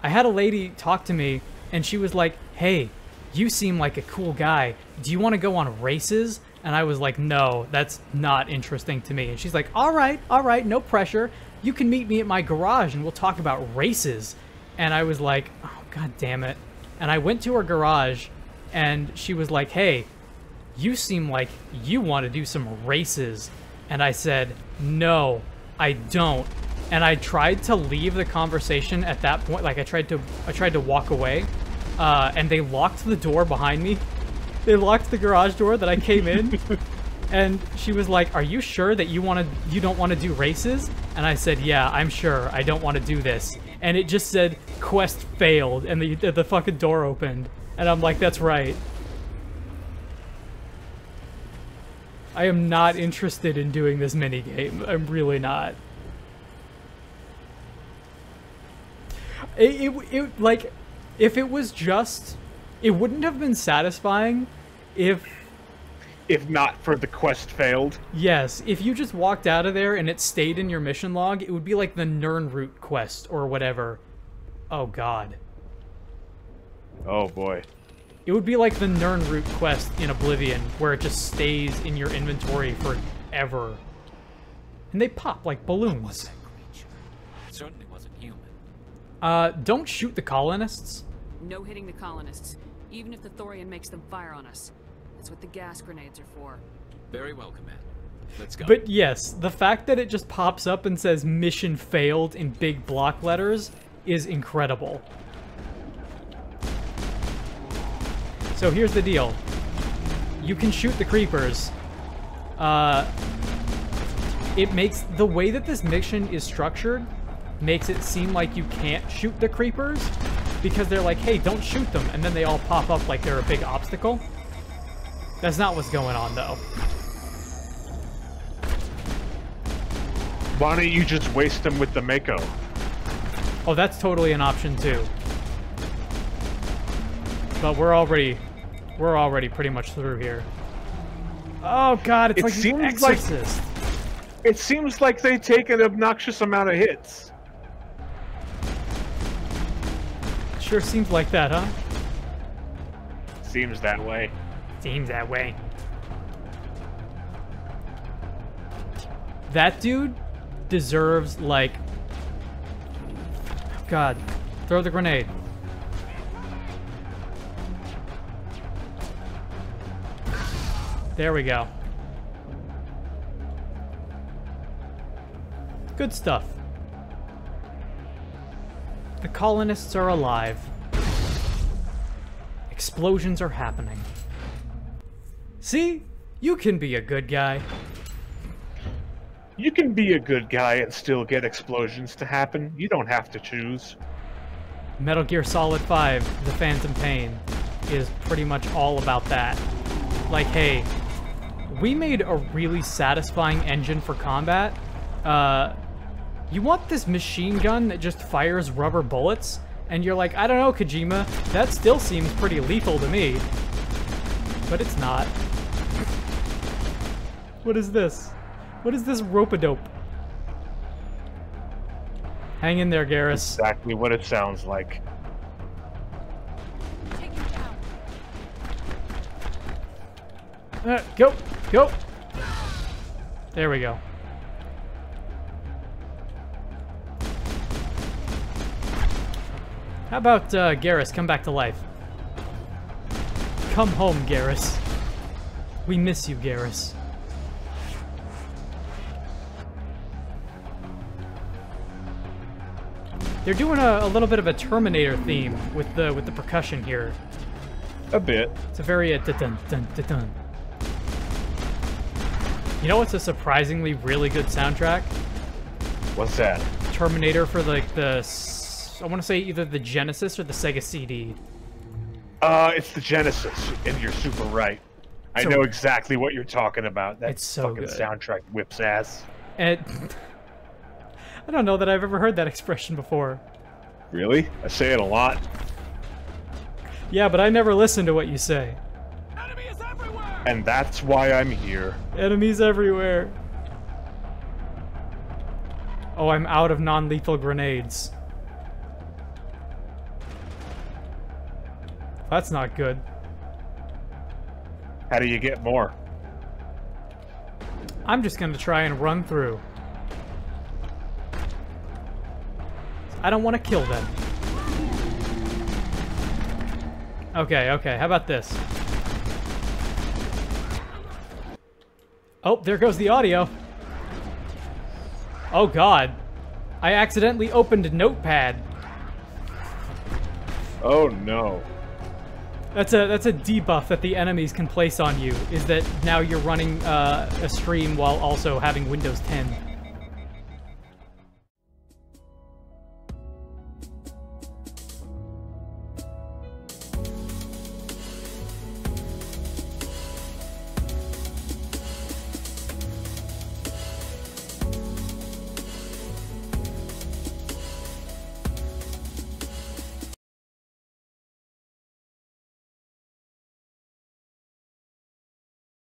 had a lady talk to me, and she was like, hey, you seem like a cool guy. Do you want to go on races? And I was like, no, that's not interesting to me. And she's like, all right, no pressure. You can meet me at my garage, and we'll talk about races. And I was like, oh, god damn it. And I went to her garage, and she was like, hey, you seem like you want to do some races. And I said, no, I don't. And I tried to leave the conversation at that point. Like, I tried to walk away, and they locked the door behind me. They locked the garage door that I came in. And she was like, are you sure that you don't want to do races? And I said, yeah, I'm sure. I don't want to do this. And it just said, quest failed, and the fucking door opened. And I'm like, that's right. I am not interested in doing this minigame. I'm really not. It like, if it was just... It wouldn't have been satisfying if if not for the quest failed. Yes, if you just walked out of there and it stayed in your mission log, it would be like the Nirnroot quest or whatever. Oh god. Oh boy. It would be like the Nirnroot quest in Oblivion, where it just stays in your inventory forever. And they pop like balloons. What's that creature? It certainly wasn't human. Don't shoot the colonists. No hitting the colonists, even if the Thorian makes them fire on us. That's what the gas grenades are for. Very well, Command. Let's go. But yes, the fact that it just pops up and says mission failed in big block letters is incredible. So here's the deal. You can shoot the creepers. It makes the way that this mission is structured makes it seem like you can't shoot the creepers because they're like, hey, don't shoot them, and then they all pop up like they're a big obstacle. That's not what's going on, though. Why don't you just waste them with the Mako? Oh, that's totally an option too. But we're already pretty much through here. Oh god, it's like an exorcist. It seems like they take an obnoxious amount of hits. Sure seems like that, huh? Seems that way. Seems that way. That dude deserves, like... God. Throw the grenade. There we go. Good stuff. The colonists are alive. Explosions are happening. See? You can be a good guy. You can be a good guy and still get explosions to happen. You don't have to choose. Metal Gear Solid 5, The Phantom Pain, is pretty much all about that. Like, hey, we made a really satisfying engine for combat. You want this machine gun that just fires rubber bullets? And you're like, I don't know, Kojima, that still seems pretty lethal to me. But it's not. What is this? What is this rope-a-dope? Hang in there, Garrus. Exactly what it sounds like. Go! Go! There we go. How about Garrus come back to life? Come home, Garrus. We miss you, Garrus. They're doing a little bit of a Terminator theme with the percussion here. A bit. It's a very dun dun dun dun. You know what's a surprisingly really good soundtrack? What's that? Terminator for like I want to say either the Genesis or the Sega CD. It's the Genesis, and you're super right. I know exactly what you're talking about. That it's so fucking good. Soundtrack whips ass. And I don't know that I've ever heard that expression before. Really? I say it a lot. Yeah, but I never listen to what you say. And that's why I'm here. Enemies everywhere. Oh, I'm out of non-lethal grenades. That's not good. How do you get more? I'm just gonna try and run through. I don't want to kill them. Okay, okay, how about this? Oh, there goes the audio. Oh god. I accidentally opened Notepad. Oh no. That's a debuff that the enemies can place on you, is that now you're running a stream while also having Windows 10.